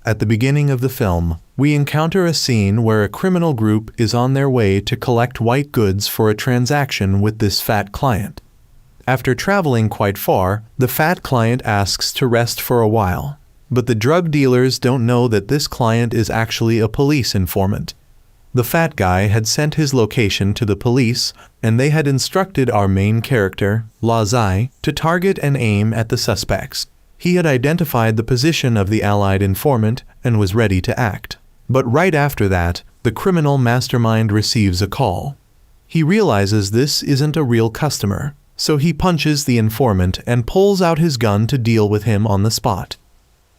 At the beginning of the film, we encounter a scene where a criminal group is on their way to collect white goods for a transaction with this fat client. After traveling quite far, the fat client asks to rest for a while. But the drug dealers don't know that this client is actually a police informant. The fat guy had sent his location to the police, and they had instructed our main character, Lazai, to target and aim at the suspects. He had identified the position of the allied informant and was ready to act. But right after that, the criminal mastermind receives a call. He realizes this isn't a real customer, so he punches the informant and pulls out his gun to deal with him on the spot.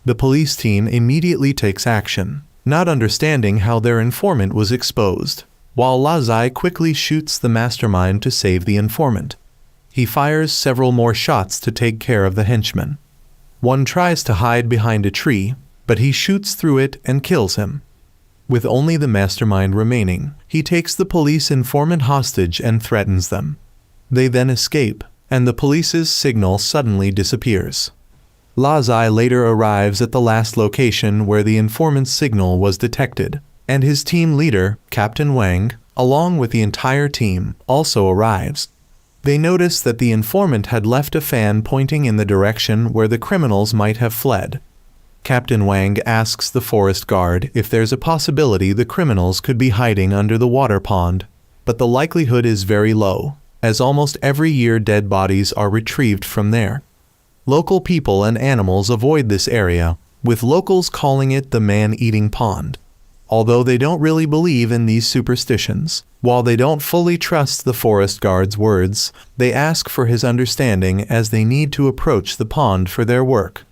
The police team immediately takes action, not understanding how their informant was exposed, while Lazai quickly shoots the mastermind to save the informant. He fires several more shots to take care of the henchman. One tries to hide behind a tree, but he shoots through it and kills him. With only the mastermind remaining, he takes the police informant hostage and threatens them. They then escape, and the police's signal suddenly disappears. Lazai later arrives at the last location where the informant's signal was detected, and his team leader, Captain Wang, along with the entire team, also arrives. They notice that the informant had left a fan pointing in the direction where the criminals might have fled. Captain Wang asks the forest guard if there's a possibility the criminals could be hiding under the water pond, but the likelihood is very low, as almost every year dead bodies are retrieved from there. Local people and animals avoid this area, with locals calling it the man-eating pond. Although they don't really believe in these superstitions, while they don't fully trust the forest guard's words, they ask for his understanding as they need to approach the pond for their work.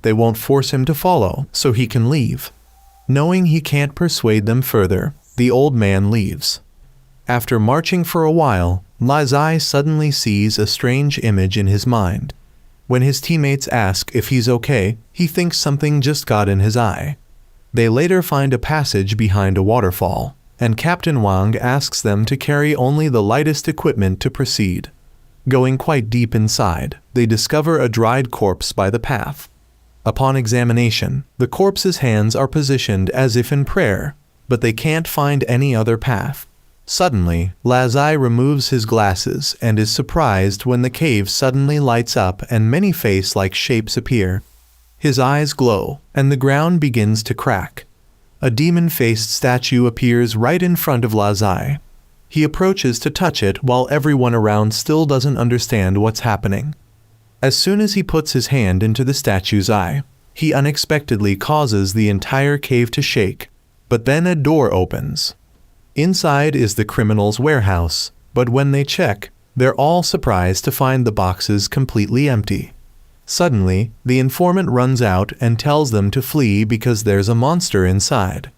They won't force him to follow, so he can leave. Knowing he can't persuade them further, the old man leaves. After marching for a while, Lazai suddenly sees a strange image in his mind. When his teammates ask if he's okay, he thinks something just got in his eye. They later find a passage behind a waterfall, and Captain Wang asks them to carry only the lightest equipment to proceed. Going quite deep inside, they discover a dried corpse by the path. Upon examination, the corpse's hands are positioned as if in prayer, but they can't find any other path. Suddenly, Lazai removes his glasses and is surprised when the cave suddenly lights up and many face-like shapes appear. His eyes glow, and the ground begins to crack. A demon-faced statue appears right in front of Lazai. He approaches to touch it while everyone around still doesn't understand what's happening. As soon as he puts his hand into the statue's eye, he unexpectedly causes the entire cave to shake, but then a door opens. Inside is the criminal's warehouse, but when they check, they're all surprised to find the boxes completely empty. Suddenly, the informant runs out and tells them to flee because there's a monster inside.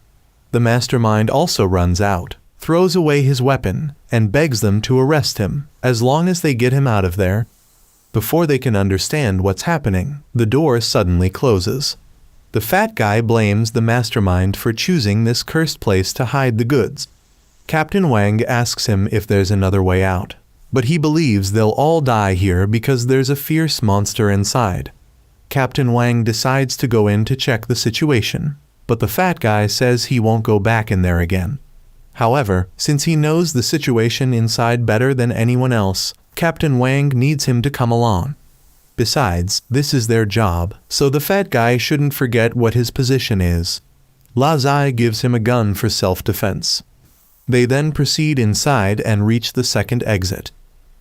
The mastermind also runs out, throws away his weapon, and begs them to arrest him, as long as they get him out of there. Before they can understand what's happening, the door suddenly closes. The fat guy blames the mastermind for choosing this cursed place to hide the goods. Captain Wang asks him if there's another way out, but he believes they'll all die here because there's a fierce monster inside. Captain Wang decides to go in to check the situation, but the fat guy says he won't go back in there again. However, since he knows the situation inside better than anyone else, Captain Wang needs him to come along. Besides, this is their job, so the fat guy shouldn't forget what his position is. Lazai gives him a gun for self-defense. They then proceed inside and reach the second exit.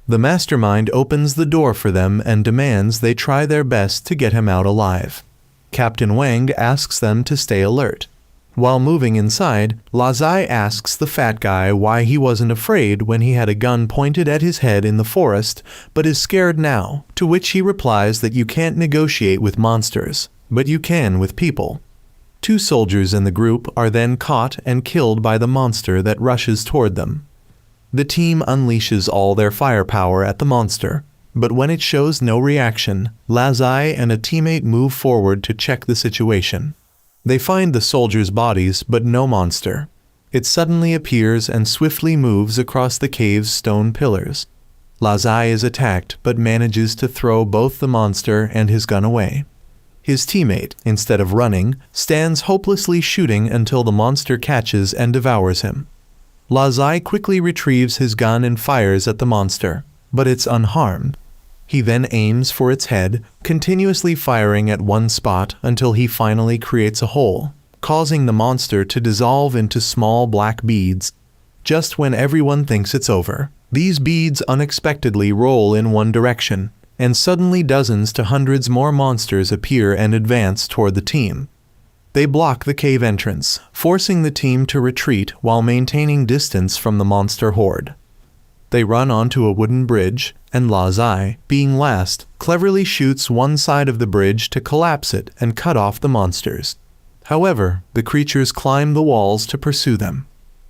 The mastermind opens the door for them and demands they try their best to get him out alive. Captain Wang asks them to stay alert. While moving inside, Lazai asks the fat guy why he wasn't afraid when he had a gun pointed at his head in the forest, but is scared now, to which he replies that you can't negotiate with monsters, but you can with people. 2 soldiers in the group are then caught and killed by the monster that rushes toward them. The team unleashes all their firepower at the monster, but when it shows no reaction, Lazai and a teammate move forward to check the situation. They find the soldiers' bodies but no monster. It suddenly appears and swiftly moves across the cave's stone pillars. Lazai is attacked but manages to throw both the monster and his gun away. His teammate, instead of running, stands hopelessly shooting until the monster catches and devours him. Lazai quickly retrieves his gun and fires at the monster, but it's unharmed. He then aims for its head, continuously firing at one spot until he finally creates a hole, causing the monster to dissolve into small black beads. Just when everyone thinks it's over, these beads unexpectedly roll in one direction, and suddenly dozens to hundreds more monsters appear and advance toward the team. They block the cave entrance, forcing the team to retreat while maintaining distance from the monster horde. They run onto a wooden bridge, and Lazai, being last, cleverly shoots one side of the bridge to collapse it and cut off the monsters. However, the creatures climb the walls to pursue them.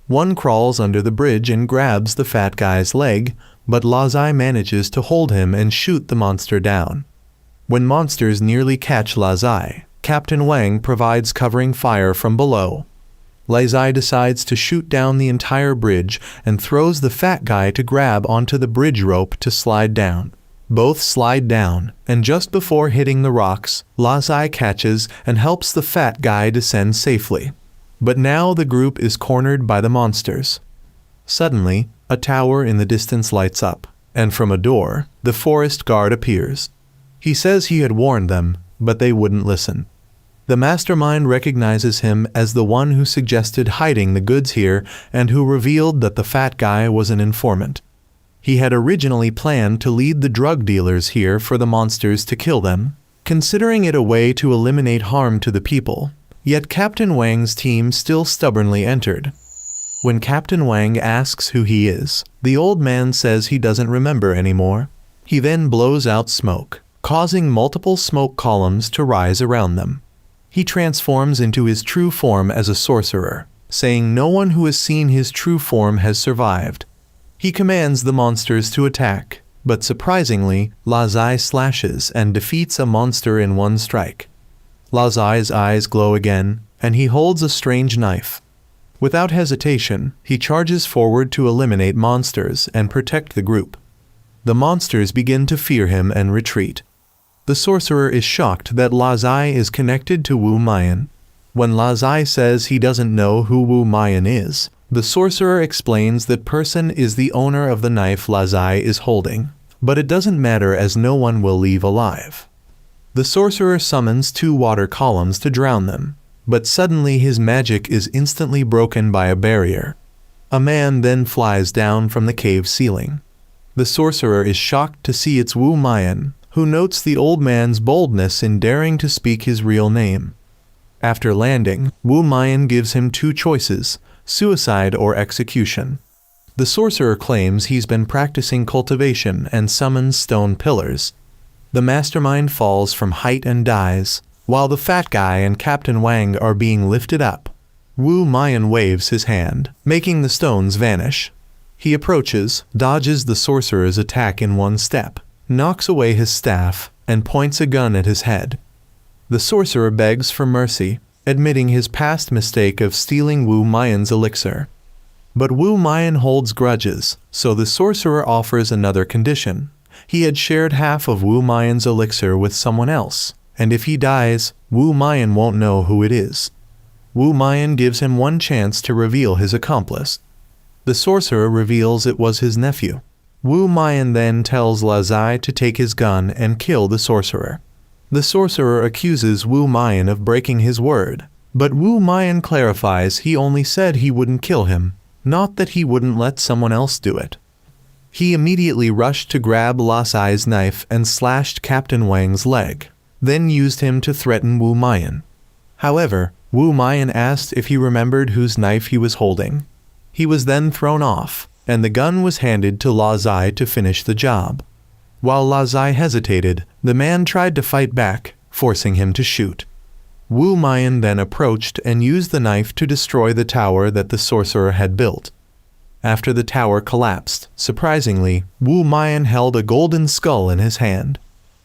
One crawls under the bridge and grabs the fat guy's leg, but Lazai manages to hold him and shoot the monster down. When monsters nearly catch Lazai, Captain Wang provides covering fire from below. Lazai decides to shoot down the entire bridge and throws the fat guy to grab onto the bridge rope to slide down. Both slide down, and just before hitting the rocks, Lazai catches and helps the fat guy descend safely. But now the group is cornered by the monsters. Suddenly, a tower in the distance lights up, and from a door, the forest guard appears. He says he had warned them, but they wouldn't listen. The mastermind recognizes him as the one who suggested hiding the goods here and who revealed that the fat guy was an informant. He had originally planned to lead the drug dealers here for the monsters to kill them, considering it a way to eliminate harm to the people, yet Captain Wang's team still stubbornly entered. When Captain Wang asks who he is, the old man says he doesn't remember anymore. He then blows out smoke, causing multiple smoke columns to rise around them. He transforms into his true form as a sorcerer, saying no one who has seen his true form has survived. He commands the monsters to attack, but surprisingly, Lazai slashes and defeats a monster in one strike. Lazai's eyes glow again, and he holds a strange knife. Without hesitation, he charges forward to eliminate monsters and protect the group. The monsters begin to fear him and retreat. The sorcerer is shocked that Lazai is connected to Wu Mayan. When Lazai says he doesn't know who Wu Mayan is, the sorcerer explains that person is the owner of the knife Lazai is holding, but it doesn't matter as no one will leave alive. The sorcerer summons 2 water columns to drown them, but suddenly his magic is instantly broken by a barrier. A man then flies down from the cave ceiling. The sorcerer is shocked to see it's Wu Mayan, who notes the old man's boldness in daring to speak his real name. After landing, Wu Mayan gives him 2 choices, suicide or execution. The sorcerer claims he's been practicing cultivation and summons stone pillars. The mastermind falls from height and dies, while the fat guy and Captain Wang are being lifted up. Wu Mayan waves his hand, making the stones vanish. He approaches, dodges the sorcerer's attack in one step, knocks away his staff, and points a gun at his head. The sorcerer begs for mercy, admitting his past mistake of stealing Wu Mayan's elixir. But Wu Mayan holds grudges, so the sorcerer offers another condition. He had shared half of Wu Mayan's elixir with someone else, and if he dies, Wu Mayan won't know who it is. Wu Mayan gives him one chance to reveal his accomplice. The sorcerer reveals it was his nephew. Wu Mayan then tells Lazai to take his gun and kill the sorcerer. The sorcerer accuses Wu Mayan of breaking his word, but Wu Mayan clarifies he only said he wouldn't kill him, not that he wouldn't let someone else do it. He immediately rushed to grab Lazai's knife and slashed Captain Wang's leg, then used him to threaten Wu Mayan. However, Wu Mayan asked if he remembered whose knife he was holding. He was then thrown off, and the gun was handed to Lazai to finish the job. While Lazai hesitated, the man tried to fight back, forcing him to shoot. Wu Mayan then approached and used the knife to destroy the tower that the sorcerer had built. After the tower collapsed, surprisingly, Wu Mayan held a golden skull in his hand.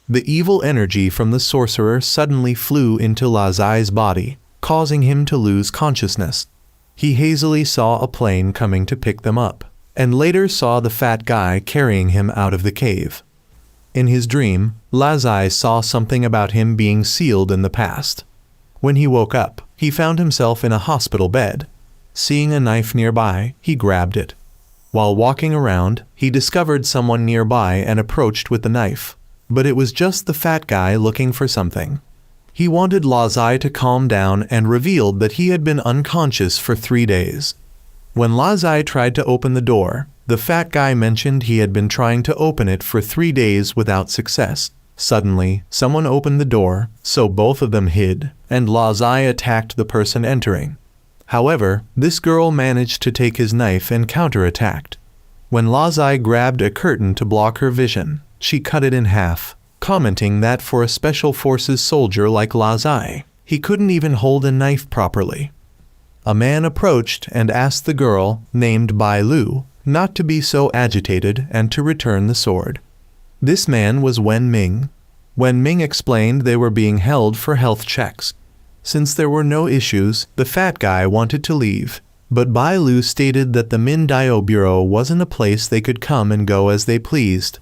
The evil energy from the sorcerer suddenly flew into Lazai's body, causing him to lose consciousness. He hazily saw a plane coming to pick them up, and later saw the fat guy carrying him out of the cave. In his dream, Lazai saw something about him being sealed in the past. When he woke up, he found himself in a hospital bed. Seeing a knife nearby, he grabbed it. While walking around, he discovered someone nearby and approached with the knife. But it was just the fat guy looking for something. He wanted Lazai to calm down and revealed that he had been unconscious for 3 days. When Lazai tried to open the door, the fat guy mentioned he had been trying to open it for 3 days without success. Suddenly, someone opened the door, so both of them hid, and Lazai attacked the person entering. However, this girl managed to take his knife and counterattacked. When Lazai grabbed a curtain to block her vision, she cut it in half, commenting that for a special forces soldier like Lazai, he couldn't even hold a knife properly. A man approached and asked the girl, named Bai Lu, not to be so agitated and to return the sword. This man was Wen Ming. Wen Ming explained they were being held for health checks. Since there were no issues, the fat guy wanted to leave, but Bai Lu stated that the Min Dio Bureau wasn't a place they could come and go as they pleased.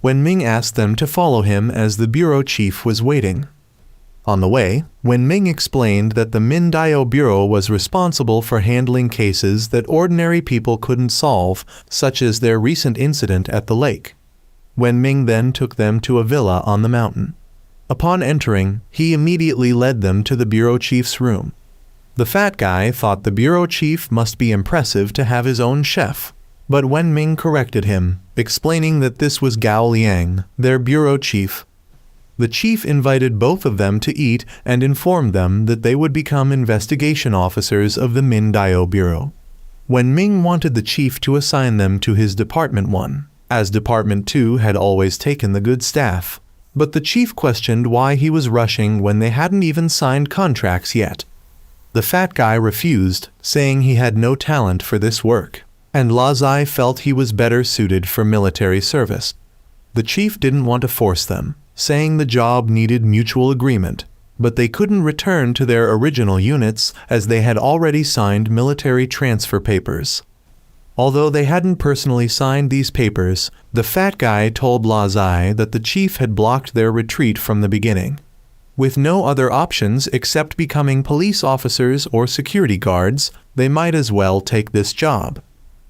Wen Ming asked them to follow him as the bureau chief was waiting. On the way, Wen Ming explained that the Min Dio Bureau was responsible for handling cases that ordinary people couldn't solve, such as their recent incident at the lake. Wen Ming then took them to a villa on the mountain. Upon entering, he immediately led them to the bureau chief's room. The fat guy thought the bureau chief must be impressive to have his own chef, but Wen Ming corrected him, explaining that this was Gao Liang, their bureau chief. The chief invited both of them to eat and informed them that they would become investigation officers of the Min Dio Bureau. Wen Ming wanted the chief to assign them to his Department 1, as Department 2 had always taken the good staff. But the chief questioned why he was rushing when they hadn't even signed contracts yet. The fat guy refused, saying he had no talent for this work, and Lazai felt he was better suited for military service. The chief didn't want to force them, saying the job needed mutual agreement, but they couldn't return to their original units as they had already signed military transfer papers. Although they hadn't personally signed these papers, the fat guy told Lazai that the chief had blocked their retreat from the beginning. With no other options except becoming police officers or security guards, they might as well take this job.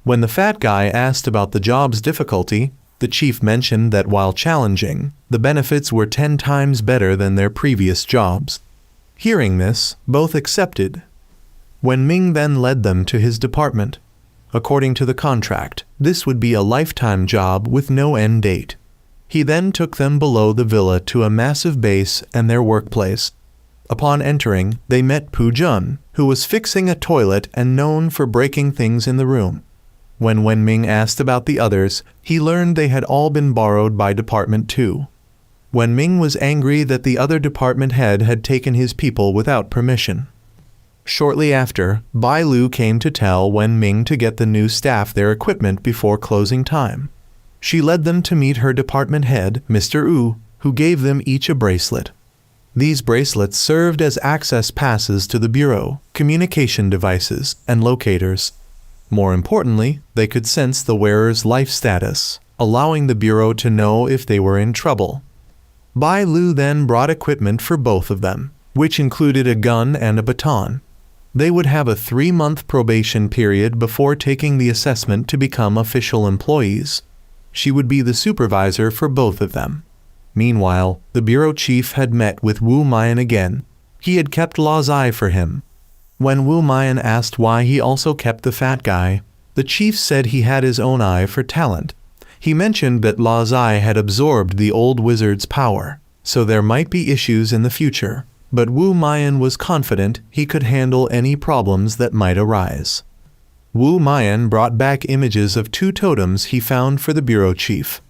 When the fat guy asked about the job's difficulty, the chief mentioned that while challenging, the benefits were 10 times better than their previous jobs. Hearing this, both accepted. Wen Ming then led them to his department. According to the contract, this would be a lifetime job with no end date. He then took them below the villa to a massive base and their workplace. Upon entering, they met Pu Jun, who was fixing a toilet and known for breaking things in the room. When Wen Ming asked about the others, he learned they had all been borrowed by Department 2. Wen Ming was angry that the other department head had taken his people without permission. Shortly after, Bai Lu came to tell Wen Ming to get the new staff their equipment before closing time. She led them to meet her department head, Mr. Wu, who gave them each a bracelet. These bracelets served as access passes to the bureau, communication devices, and locators. More importantly, they could sense the wearer's life status, allowing the bureau to know if they were in trouble. Bai Lu then brought equipment for both of them, which included a gun and a baton. They would have a 3-month probation period before taking the assessment to become official employees. She would be the supervisor for both of them. Meanwhile, the bureau chief had met with Wu Mian again. He had kept Lazai for him. When Wu Mian asked why he also kept the fat guy, the chief said he had his own eye for talent. He mentioned that Lazai had absorbed the old wizard's power, so there might be issues in the future, but Wu Mian was confident he could handle any problems that might arise. Wu Mian brought back images of 2 totems he found for the bureau chief.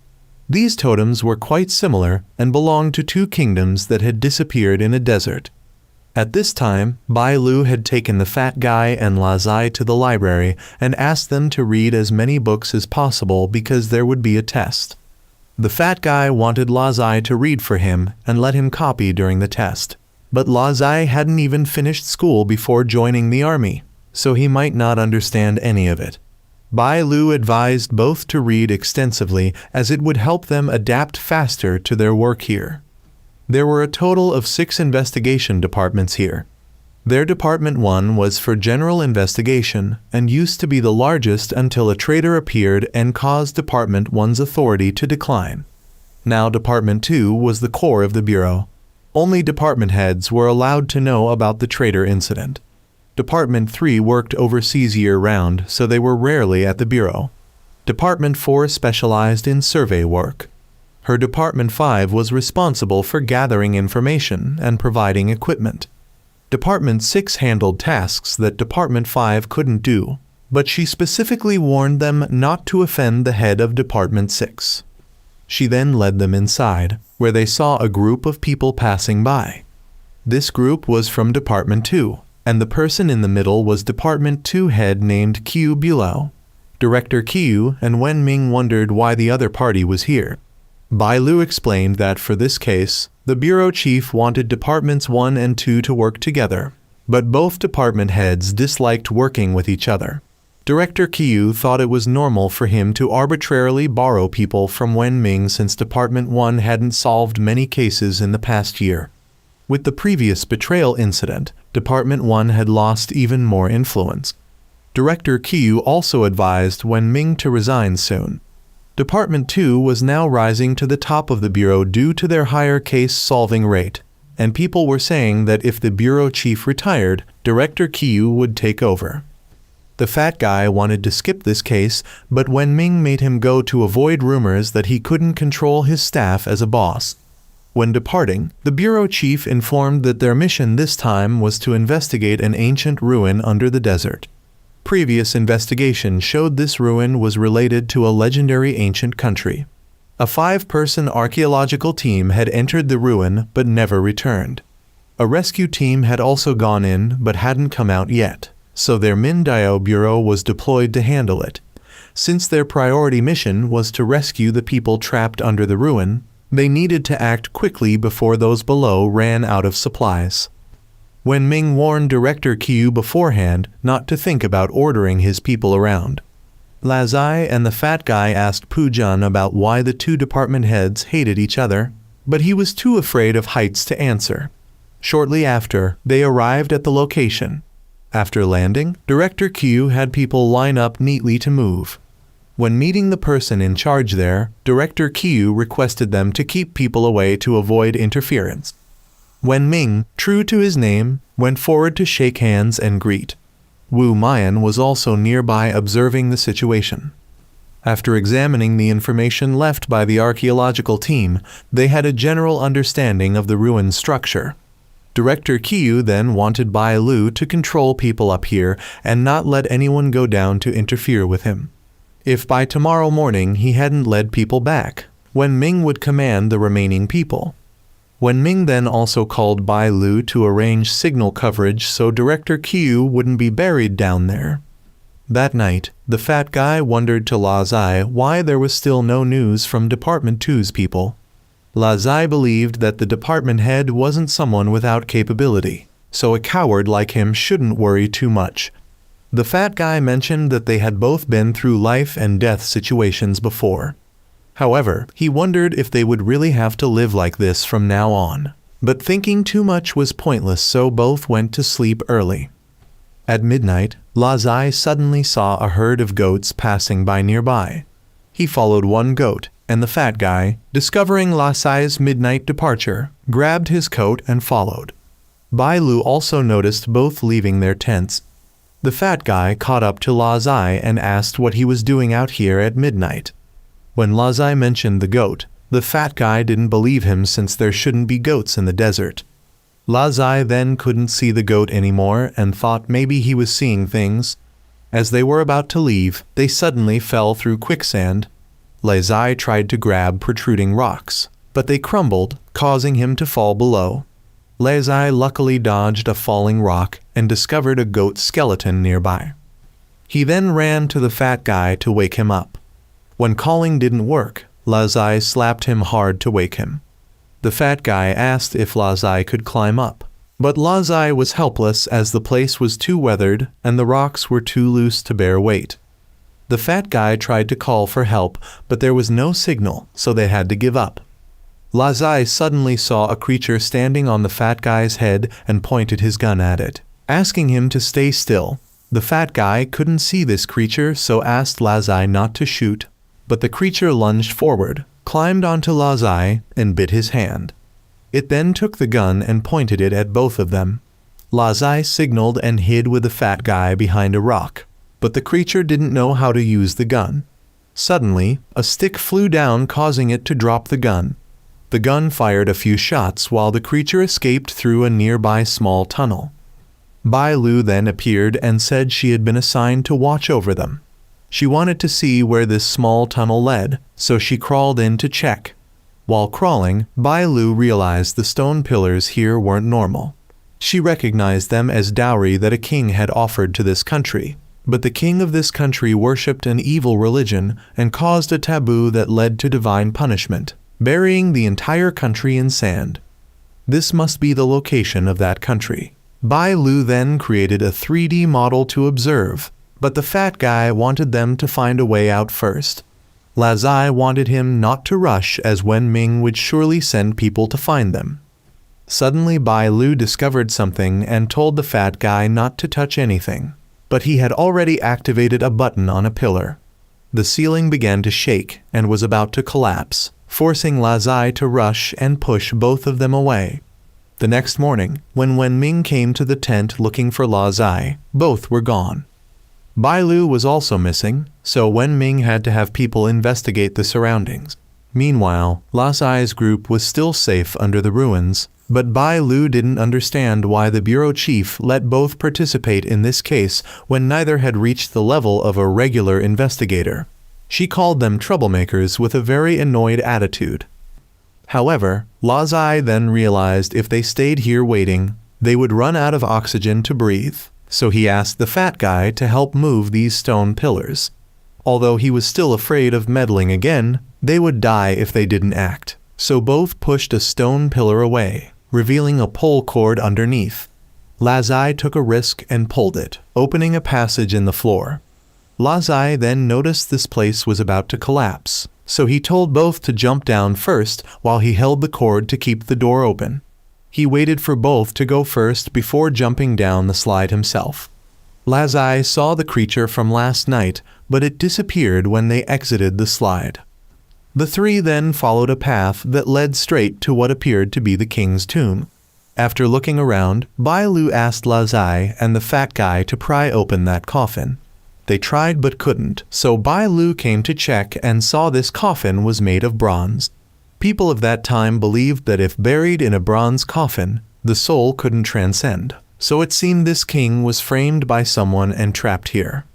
These totems were quite similar and belonged to 2 kingdoms that had disappeared in a desert. At this time, Bai Lu had taken the fat guy and Lazai to the library and asked them to read as many books as possible because there would be a test. The fat guy wanted Lazai to read for him and let him copy during the test, but Lazai hadn't even finished school before joining the army, so he might not understand any of it. Bai Lu advised both to read extensively as it would help them adapt faster to their work here. There were a total of 6 investigation departments here. Their Department 1 was for general investigation and used to be the largest until a traitor appeared and caused Department 1's authority to decline. Now Department 2 was the core of the bureau. Only department heads were allowed to know about the traitor incident. Department 3 worked overseas year-round, so they were rarely at the bureau. Department 4 specialized in survey work. Her Department 5 was responsible for gathering information and providing equipment. Department 6 handled tasks that Department 5 couldn't do, but she specifically warned them not to offend the head of Department 6. She then led them inside, where they saw a group of people passing by. This group was from Department 2, and the person in the middle was Department 2 head named Qiu Bulao. Director Qiu and Wen Ming wondered why the other party was here. Bai Lu explained that for this case, the bureau chief wanted Departments 1 and 2 to work together, but both department heads disliked working with each other. Director Qiu thought it was normal for him to arbitrarily borrow people from Wen Ming since Department 1 hadn't solved many cases in the past year. With the previous betrayal incident, Department 1 had lost even more influence. Director Qiu also advised Wen Ming to resign soon. Department 2 was now rising to the top of the bureau due to their higher case-solving rate, and people were saying that if the bureau chief retired, Director Qiu would take over. The fat guy wanted to skip this case, but Wen Ming made him go to avoid rumors that he couldn't control his staff as a boss. When departing, the bureau chief informed that their mission this time was to investigate an ancient ruin under the desert. Previous investigation showed this ruin was related to a legendary ancient country. A 5-person archaeological team had entered the ruin but never returned. A rescue team had also gone in but hadn't come out yet, so their Mindio Bureau was deployed to handle it. Since their priority mission was to rescue the people trapped under the ruin, they needed to act quickly before those below ran out of supplies. Wen Ming warned Director Qiu beforehand not to think about ordering his people around. Lazai and the fat guy asked Pujun about why the 2 department heads hated each other, but he was too afraid of heights to answer. Shortly after, they arrived at the location. After landing, Director Qiu had people line up neatly to move. When meeting the person in charge there, Director Qiu requested them to keep people away to avoid interference. Wen Ming, true to his name, went forward to shake hands and greet. Wu Mian was also nearby observing the situation. After examining the information left by the archaeological team, they had a general understanding of the ruined structure. Director Qiu then wanted Bai Lu to control people up here and not let anyone go down to interfere with him. If by tomorrow morning he hadn't led people back, Wen Ming would command the remaining people. Wen Ming then also called Bai Lu to arrange signal coverage so Director Qiu wouldn't be buried down there. That night, the fat guy wondered to Lazai why there was still no news from Department 2's people. Lazai believed that the department head wasn't someone without capability, so a coward like him shouldn't worry too much. The fat guy mentioned that they had both been through life and death situations before. However, he wondered if they would really have to live like this from now on. But thinking too much was pointless, so both went to sleep early. At midnight, Lazai suddenly saw a herd of goats passing by nearby. He followed one goat, and the fat guy, discovering Lazai's midnight departure, grabbed his coat and followed. Bai Lu also noticed both leaving their tents. The fat guy caught up to Lazai and asked what he was doing out here at midnight. When Lazai mentioned the goat, the fat guy didn't believe him since there shouldn't be goats in the desert. Lazai then couldn't see the goat anymore and thought maybe he was seeing things. As they were about to leave, they suddenly fell through quicksand. Lazai tried to grab protruding rocks, but they crumbled, causing him to fall below. Lazai luckily dodged a falling rock and discovered a goat skeleton nearby. He then ran to the fat guy to wake him up. When calling didn't work, Lazai slapped him hard to wake him. The fat guy asked if Lazai could climb up, but Lazai was helpless as the place was too weathered and the rocks were too loose to bear weight. The fat guy tried to call for help, but there was no signal, so they had to give up. Lazai suddenly saw a creature standing on the fat guy's head and pointed his gun at it, asking him to stay still. The fat guy couldn't see this creature, so asked Lazai not to shoot, but the creature lunged forward, climbed onto Lazai, and bit his hand. It then took the gun and pointed it at both of them. Lazai signaled and hid with the fat guy behind a rock, but the creature didn't know how to use the gun. Suddenly, a stick flew down, causing it to drop the gun. The gun fired a few shots while the creature escaped through a nearby small tunnel. Bai Lu then appeared and said she had been assigned to watch over them. She wanted to see where this small tunnel led, so she crawled in to check. While crawling, Bai Lu realized the stone pillars here weren't normal. She recognized them as dowry that a king had offered to this country, but the king of this country worshipped an evil religion and caused a taboo that led to divine punishment, burying the entire country in sand. This must be the location of that country. Bai Lu then created a 3D model to observe, but the fat guy wanted them to find a way out first. Lazai wanted him not to rush, as Wen Ming would surely send people to find them. Suddenly Bai Lu discovered something and told the fat guy not to touch anything, but he had already activated a button on a pillar. The ceiling began to shake and was about to collapse, forcing Lazai to rush and push both of them away. The next morning, when Wen Ming came to the tent looking for Lazai, both were gone. Bai Lu was also missing, so Wen Ming had to have people investigate the surroundings. Meanwhile, Lazai's group was still safe under the ruins, but Bai Lu didn't understand why the bureau chief let both participate in this case when neither had reached the level of a regular investigator. She called them troublemakers with a very annoyed attitude. However, Lazai then realized if they stayed here waiting, they would run out of oxygen to breathe, so he asked the fat guy to help move these stone pillars. Although he was still afraid of meddling again, they would die if they didn't act, so both pushed a stone pillar away, revealing a pole cord underneath. Lazai took a risk and pulled it, opening a passage in the floor. Lazai then noticed this place was about to collapse, so he told both to jump down first while he held the cord to keep the door open. He waited for both to go first before jumping down the slide himself. Lazai saw the creature from last night, but it disappeared when they exited the slide. The three then followed a path that led straight to what appeared to be the king's tomb. After looking around, Bai Lu asked Lazai and the fat guy to pry open that coffin. They tried but couldn't, so Bai Lu came to check and saw this coffin was made of bronze. People of that time believed that if buried in a bronze coffin, the soul couldn't transcend, so it seemed this king was framed by someone and trapped here.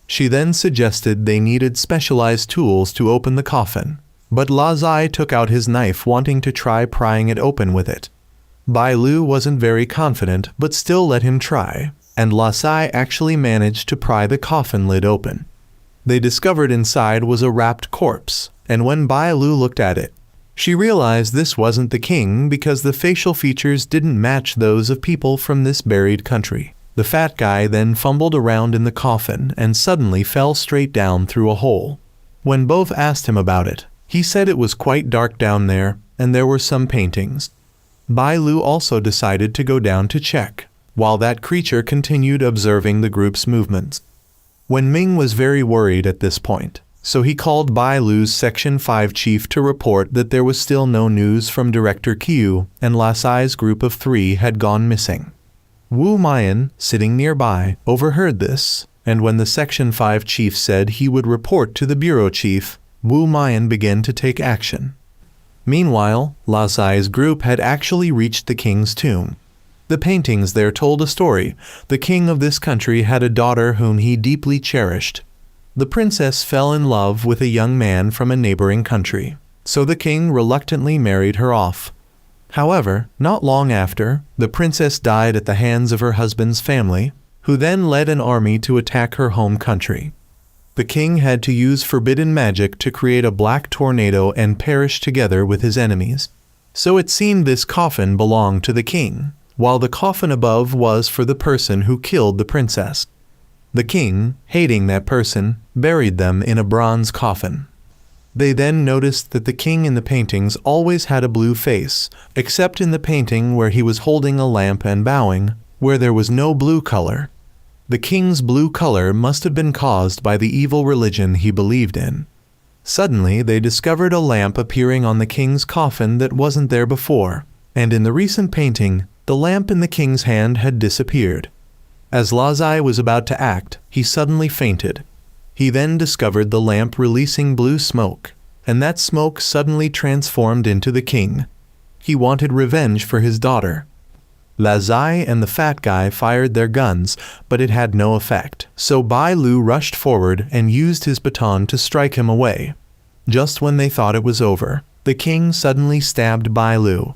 She then suggested they needed specialized tools to open the coffin, but Lazai took out his knife wanting to try prying it open with it. Bai Lu wasn't very confident but still let him try, and Lazai actually managed to pry the coffin lid open. They discovered inside was a wrapped corpse, and when Bai Lu looked at it, she realized this wasn't the king because the facial features didn't match those of people from this buried country. The fat guy then fumbled around in the coffin and suddenly fell straight down through a hole. When both asked him about it, he said it was quite dark down there and there were some paintings. Bai Lu also decided to go down to check, while that creature continued observing the group's movements. Wen Ming was very worried at this point, so he called Bai Lu's Section 5 chief to report that there was still no news from Director Qiu and Lazai's group of 3 had gone missing. Wu Mian, sitting nearby, overheard this, and when the Section 5 chief said he would report to the bureau chief, Wu Mian began to take action. Meanwhile, Lazai's group had actually reached the king's tomb. The paintings there told a story. The king of this country had a daughter whom he deeply cherished. The princess fell in love with a young man from a neighboring country, so the king reluctantly married her off. However, not long after, the princess died at the hands of her husband's family, who then led an army to attack her home country. The king had to use forbidden magic to create a black tornado and perish together with his enemies. So it seemed this coffin belonged to the king, while the coffin above was for the person who killed the princess. The king, hating that person, buried them in a bronze coffin. They then noticed that the king in the paintings always had a blue face, except in the painting where he was holding a lamp and bowing, where there was no blue color. The king's blue color must have been caused by the evil religion he believed in. Suddenly, they discovered a lamp appearing on the king's coffin that wasn't there before, and in the recent painting, the lamp in the king's hand had disappeared. As Lazai was about to act, he suddenly fainted. He then discovered the lamp releasing blue smoke, and that smoke suddenly transformed into the king. He wanted revenge for his daughter. Lazai and the fat guy fired their guns, but it had no effect, so Bai Lu rushed forward and used his baton to strike him away. Just when they thought it was over, the king suddenly stabbed Bai Lu.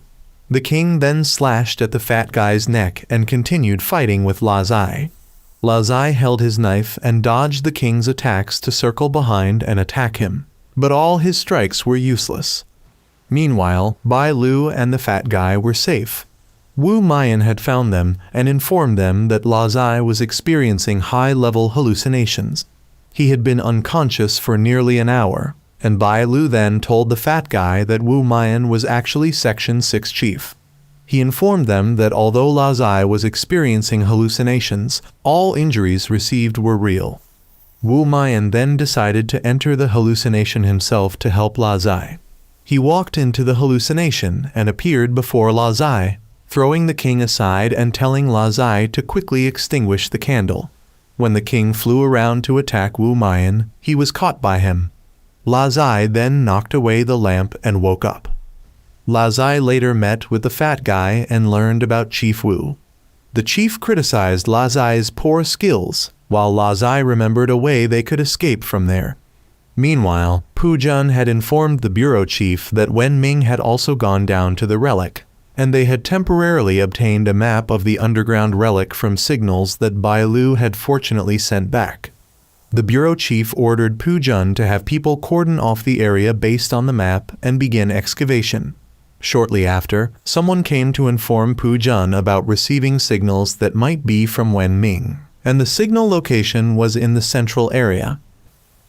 The king then slashed at the fat guy's neck and continued fighting with Lazai. Lazai held his knife and dodged the king's attacks to circle behind and attack him, but all his strikes were useless. Meanwhile, Bai Lu and the fat guy were safe. Wu Mayan had found them and informed them that Lazai was experiencing high-level hallucinations. He had been unconscious for nearly an hour, and Bai Lu then told the fat guy that Wu Mayan was actually Section 6 chief. He informed them that although Lazai was experiencing hallucinations, all injuries received were real. Wu Mayan then decided to enter the hallucination himself to help Lazai. He walked into the hallucination and appeared before Lazai, throwing the king aside and telling Lazai to quickly extinguish the candle. When the king flew around to attack Wu Mayan, he was caught by him. Lazai then knocked away the lamp and woke up. Lazai later met with the fat guy and learned about Chief Wu. The chief criticized Lazai's poor skills, while Lazai remembered a way they could escape from there. Meanwhile, Pu Jun had informed the bureau chief that Wen Ming had also gone down to the relic, and they had temporarily obtained a map of the underground relic from signals that Bai Lu had fortunately sent back. The bureau chief ordered Pu Jun to have people cordon off the area based on the map and begin excavation. Shortly after, someone came to inform Pu Jun about receiving signals that might be from Wen Ming, and the signal location was in the central area.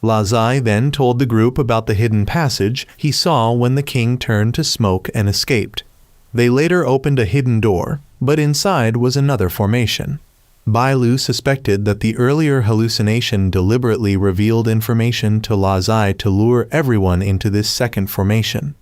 Lazai then told the group about the hidden passage he saw when the king turned to smoke and escaped. They later opened a hidden door, but inside was another formation. Bai Lu suspected that the earlier hallucination deliberately revealed information to Lazai to lure everyone into this second formation.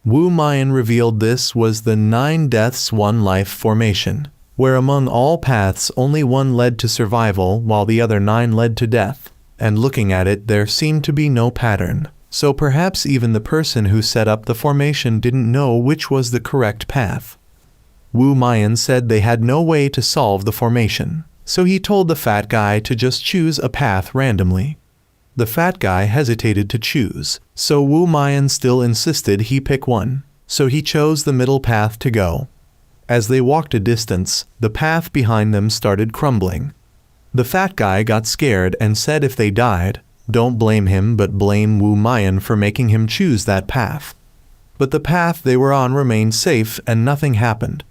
Wu Mayan revealed this was the 9 deaths 1 life formation, where among all paths only one led to survival while the other 9 led to death, and looking at it there seemed to be no pattern, so perhaps even the person who set up the formation didn't know which was the correct path. Wu Mayan said they had no way to solve the formation, so he told the fat guy to just choose a path randomly. The fat guy hesitated to choose, so Wu Mayan still insisted he pick one, so he chose the middle path to go. As they walked a distance, the path behind them started crumbling. The fat guy got scared and said if they died, don't blame him but blame Wu Mayan for making him choose that path. But the path they were on remained safe and nothing happened.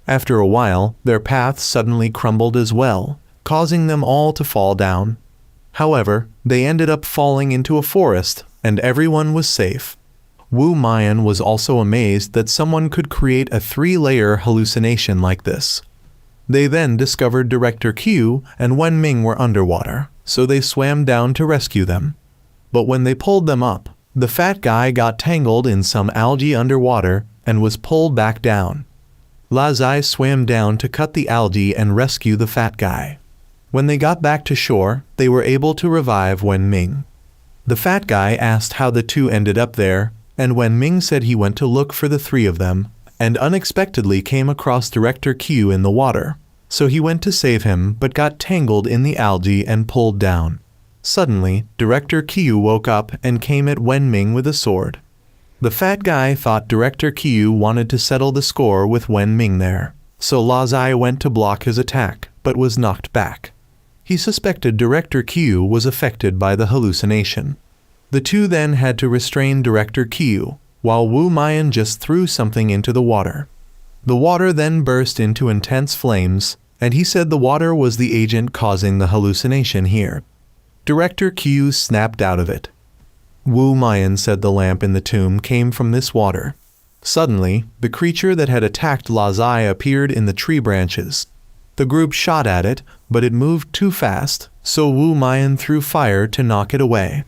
After a while, their path suddenly crumbled as well, causing them all to fall down. However, they ended up falling into a forest, and everyone was safe. Wu Mayan was also amazed that someone could create a 3-layer hallucination like this. They then discovered Director Q and Wen Ming were underwater, so they swam down to rescue them. But when they pulled them up, the fat guy got tangled in some algae underwater and was pulled back down. Lazai swam down to cut the algae and rescue the fat guy. When they got back to shore, they were able to revive Wen Ming. The fat guy asked how the two ended up there, and Wen Ming said he went to look for the 3 of them, and unexpectedly came across Director Q in the water. So he went to save him but got tangled in the algae and pulled down. Suddenly, Director Q woke up and came at Wen Ming with a sword. The fat guy thought Director Q wanted to settle the score with Wen Ming there, so Lazai went to block his attack, but was knocked back. He suspected Director Q was affected by the hallucination. The two then had to restrain Director Q, while Wu Mayan just threw something into the water. The water then burst into intense flames, and he said the water was the agent causing the hallucination here. Director Q snapped out of it. Wu Mayan said the lamp in the tomb came from this water. Suddenly, the creature that had attacked Lazai appeared in the tree branches. The group shot at it, but it moved too fast, so Wu Mayan threw fire to knock it away.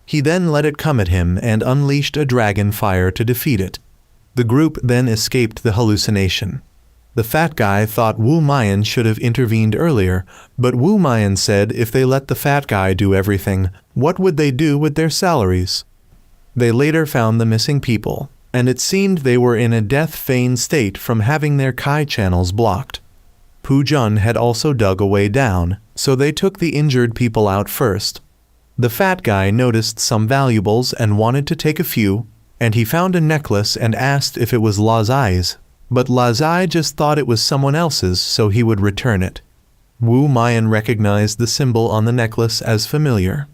He then let it come at him and unleashed a dragon fire to defeat it. The group then escaped the hallucination. The fat guy thought Wu Mayan should have intervened earlier, but Wu Mayan said if they let the fat guy do everything, what would they do with their salaries? They later found the missing people, and it seemed they were in a death-feigned state from having their Kai channels blocked. Pu Jun had also dug a way down, so they took the injured people out first. The fat guy noticed some valuables and wanted to take a few, and he found a necklace and asked if it was Lazai's, but Lazai just thought it was someone else's, so he would return it. Wu Mayan recognized the symbol on the necklace as familiar.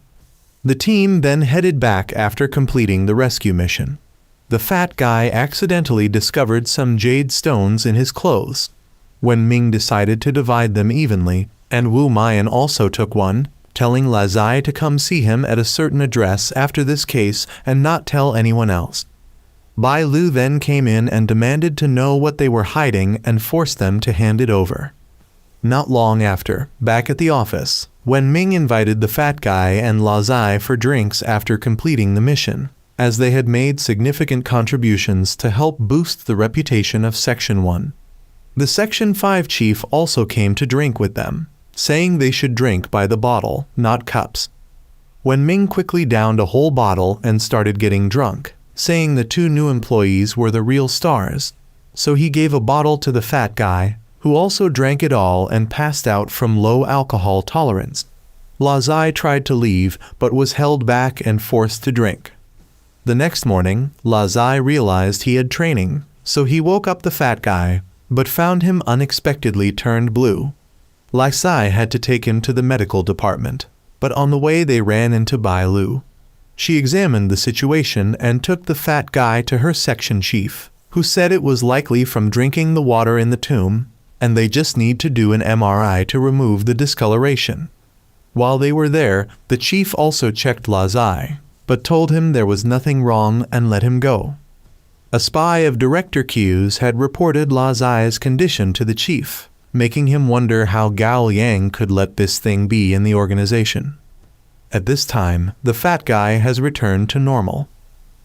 The team then headed back after completing the rescue mission. The fat guy accidentally discovered some jade stones in his clothes. When Ming decided to divide them evenly, and Wu Mayan also took one, telling Lazai to come see him at a certain address after this case and not tell anyone else. Bai Lu then came in and demanded to know what they were hiding and forced them to hand it over. Not long after, back at the office, when Ming invited the fat guy and Lazai for drinks after completing the mission, as they had made significant contributions to help boost the reputation of Section 1. The Section 5 chief also came to drink with them, saying they should drink by the bottle, not cups. When Ming quickly downed a whole bottle and started getting drunk, saying the two new employees were the real stars, so he gave a bottle to the fat guy, who also drank it all and passed out from low alcohol tolerance. Lazai tried to leave but was held back and forced to drink. The next morning, Lazai realized he had training, so he woke up the fat guy, but found him unexpectedly turned blue. Lazai had to take him to the medical department, but on the way they ran into Bai Lu. She examined the situation and took the fat guy to her section chief, who said it was likely from drinking the water in the tomb, and they just need to do an MRI to remove the discoloration. While they were there, the chief also checked Lazai, but told him there was nothing wrong and let him go. A spy of Director Q's had reported Lazai's condition to the chief, making him wonder how Gao Yang could let this thing be in the organization. At this time, the fat guy has returned to normal.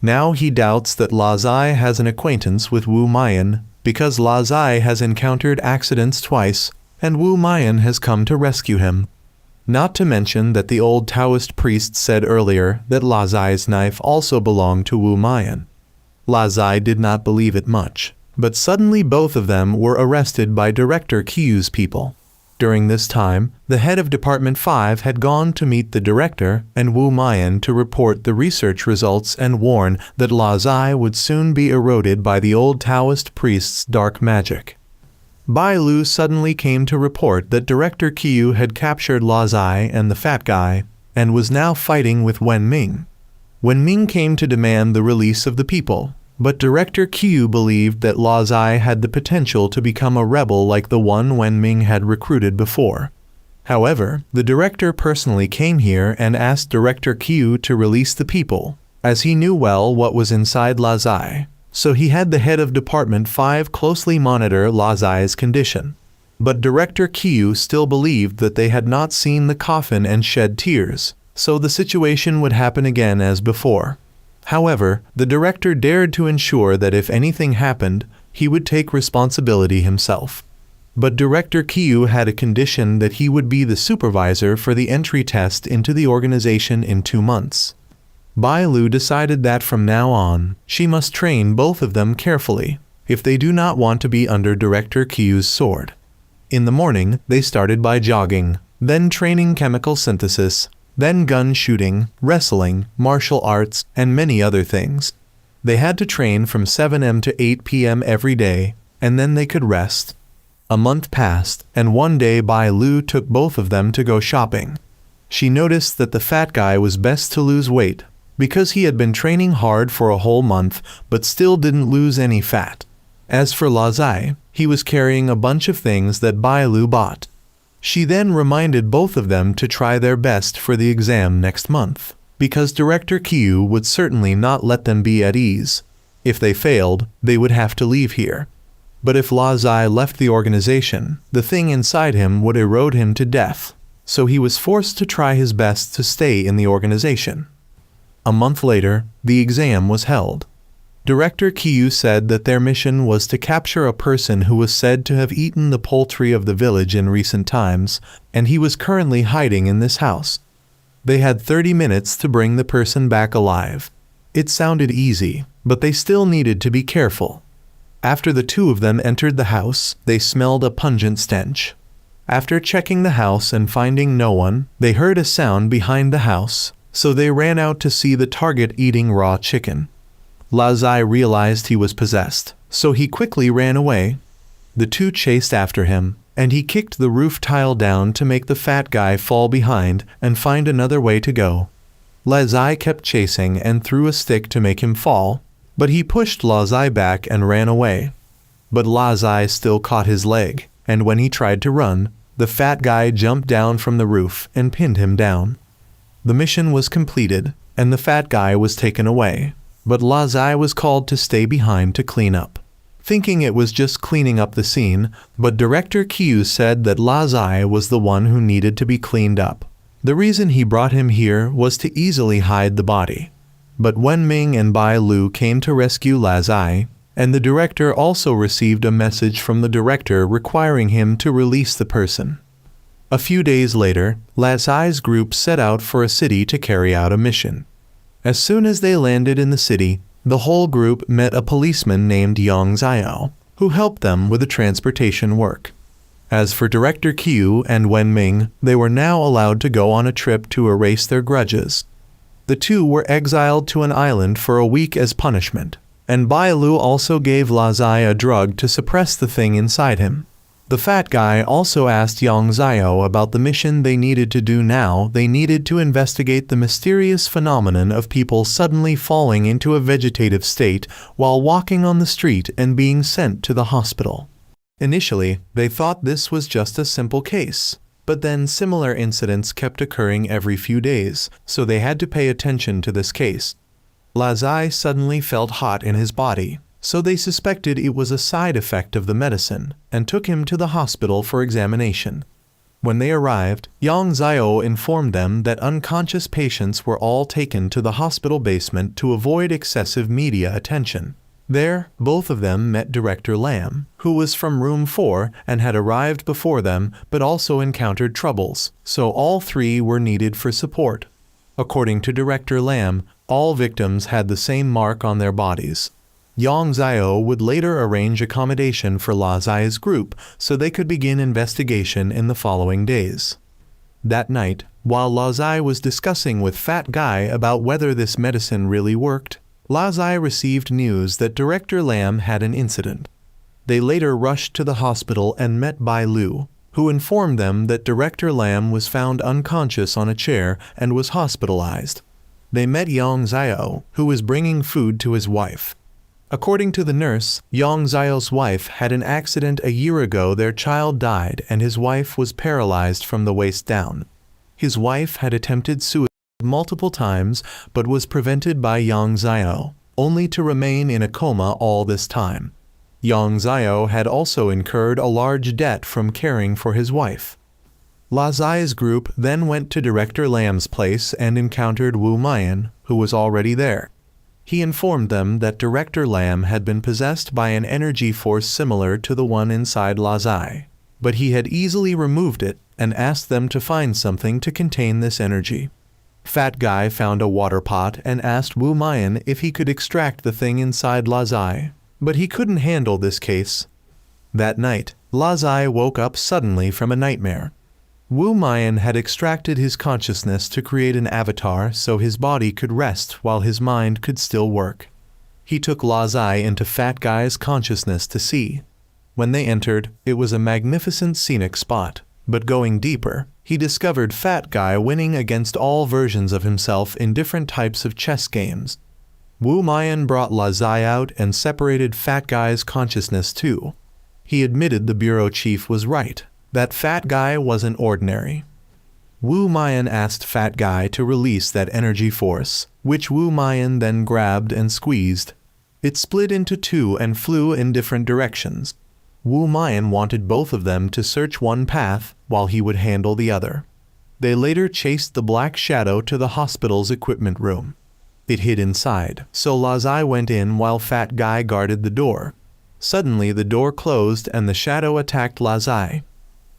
Now he doubts that Lazai has an acquaintance with Wu Mayan because Lazai has encountered accidents twice and Wu Mayan has come to rescue him. Not to mention that the old Taoist priest said earlier that Lazai's knife also belonged to Wu Mayan. Lazai did not believe it much, but suddenly both of them were arrested by Director Q's people. During this time, the head of Department 5 had gone to meet the director and Wu Mayan to report the research results and warn that Lazai would soon be eroded by the old Taoist priest's dark magic. Bai Lu suddenly came to report that Director Qiu had captured Lazai and the fat guy, and was now fighting with Wen Ming. Wen Ming came to demand the release of the people, but Director Qiu believed that Lazai had the potential to become a rebel like the one Wen Ming had recruited before. However, the director personally came here and asked Director Qiu to release the people, as he knew well what was inside Lazai. So he had the head of Department 5 closely monitor Lazai's condition. But Director Qiu still believed that they had not seen the coffin and shed tears, so the situation would happen again as before. However, the director dared to ensure that if anything happened, he would take responsibility himself. But Director Qiu had a condition that he would be the supervisor for the entry test into the organization in 2 months. Bai Lu decided that from now on, she must train both of them carefully, if they do not want to be under Director Qiu's sword. In the morning, they started by jogging, then training chemical synthesis, then gun shooting, wrestling, martial arts, and many other things. They had to train from 7 a.m. to 8 p.m. every day, and then they could rest. A month passed, and one day Bai Lu took both of them to go shopping. She noticed that the fat guy was best to lose weight, because he had been training hard for a whole month, but still didn't lose any fat. As for Lazai, he was carrying a bunch of things that Bai Lu bought. She then reminded both of them to try their best for the exam next month, because Director Kiyu would certainly not let them be at ease. If they failed, they would have to leave here. But if Lazai left the organization, the thing inside him would erode him to death, so he was forced to try his best to stay in the organization. A month later, the exam was held. Director Kiyu said that their mission was to capture a person who was said to have eaten the poultry of the village in recent times, and he was currently hiding in this house. They had 30 minutes to bring the person back alive. It sounded easy, but they still needed to be careful. After the two of them entered the house, they smelled a pungent stench. After checking the house and finding no one, they heard a sound behind the house, so they ran out to see the target eating raw chicken. Lazai realized he was possessed, so he quickly ran away. The two chased after him, and he kicked the roof tile down to make the fat guy fall behind and find another way to go. Lazai kept chasing and threw a stick to make him fall, but he pushed Lazai back and ran away. But Lazai still caught his leg, and when he tried to run, the fat guy jumped down from the roof and pinned him down. The mission was completed, and the fat guy was taken away. But Lazai was called to stay behind to clean up. Thinking it was just cleaning up the scene, but Director Kiyu said that Lazai was the one who needed to be cleaned up. The reason he brought him here was to easily hide the body. But Wenming and Bai Lu came to rescue Lazai, and the director also received a message from the director requiring him to release the person. A few days later, Lazai's group set out for a city to carry out a mission. As soon as they landed in the city, the whole group met a policeman named Yang Xiao, who helped them with the transportation work. As for Director Kiyu and Wenming, they were now allowed to go on a trip to erase their grudges. The two were exiled to an island for a week as punishment, and Bai Lu also gave Lazai a drug to suppress the thing inside him. The fat guy also asked Yang Xiao about the mission they needed to do now. They needed to investigate the mysterious phenomenon of people suddenly falling into a vegetative state while walking on the street and being sent to the hospital. Initially, they thought this was just a simple case, but then similar incidents kept occurring every few days, so they had to pay attention to this case. Lazai suddenly felt hot in his body, so they suspected it was a side effect of the medicine and took him to the hospital for examination. When they arrived, Yang Xiao informed them that unconscious patients were all taken to the hospital basement to avoid excessive media attention. There, both of them met Director Lam, who was from room 4 and had arrived before them but also encountered troubles, so all three were needed for support. According to Director Lam, all victims had the same mark on their bodies. Yang Xiao would later arrange accommodation for Lazai's group so they could begin investigation in the following days. That night, while Lazai was discussing with Fat Guy about whether this medicine really worked, Lazai received news that Director Lam had an incident. They later rushed to the hospital and met Bai Lu, who informed them that Director Lam was found unconscious on a chair and was hospitalized. They met Yang Xiao, who was bringing food to his wife. According to the nurse, Yang Xiao's wife had an accident a year ago. Their child died and his wife was paralyzed from the waist down. His wife had attempted suicide multiple times but was prevented by Yang Xiao, only to remain in a coma all this time. Yang Xiao had also incurred a large debt from caring for his wife. Lazai's group then went to Director Lam's place and encountered Wu Mayan, who was already there. He informed them that Director Lam had been possessed by an energy force similar to the one inside Lazai, but he had easily removed it and asked them to find something to contain this energy. Fat Guy found a water pot and asked Wu Mayan if he could extract the thing inside Lazai, but he couldn't handle this case. That night, Lazai woke up suddenly from a nightmare. Wu Mayan had extracted his consciousness to create an avatar so his body could rest while his mind could still work. He took Lazai into Fat Guy's consciousness to see. When they entered, it was a magnificent scenic spot, but going deeper, he discovered Fat Guy winning against all versions of himself in different types of chess games. Wu Mayan brought Lazai out and separated Fat Guy's consciousness too. He admitted the bureau chief was right, that Fat Guy wasn't ordinary. Wu Mayan asked Fat Guy to release that energy force, which Wu Mayan then grabbed and squeezed. It split into two and flew in different directions. Wu Mayan wanted both of them to search one path while he would handle the other. They later chased the black shadow to the hospital's equipment room. It hid inside, so Lazai went in while Fat Guy guarded the door. Suddenly the door closed and the shadow attacked Lazai.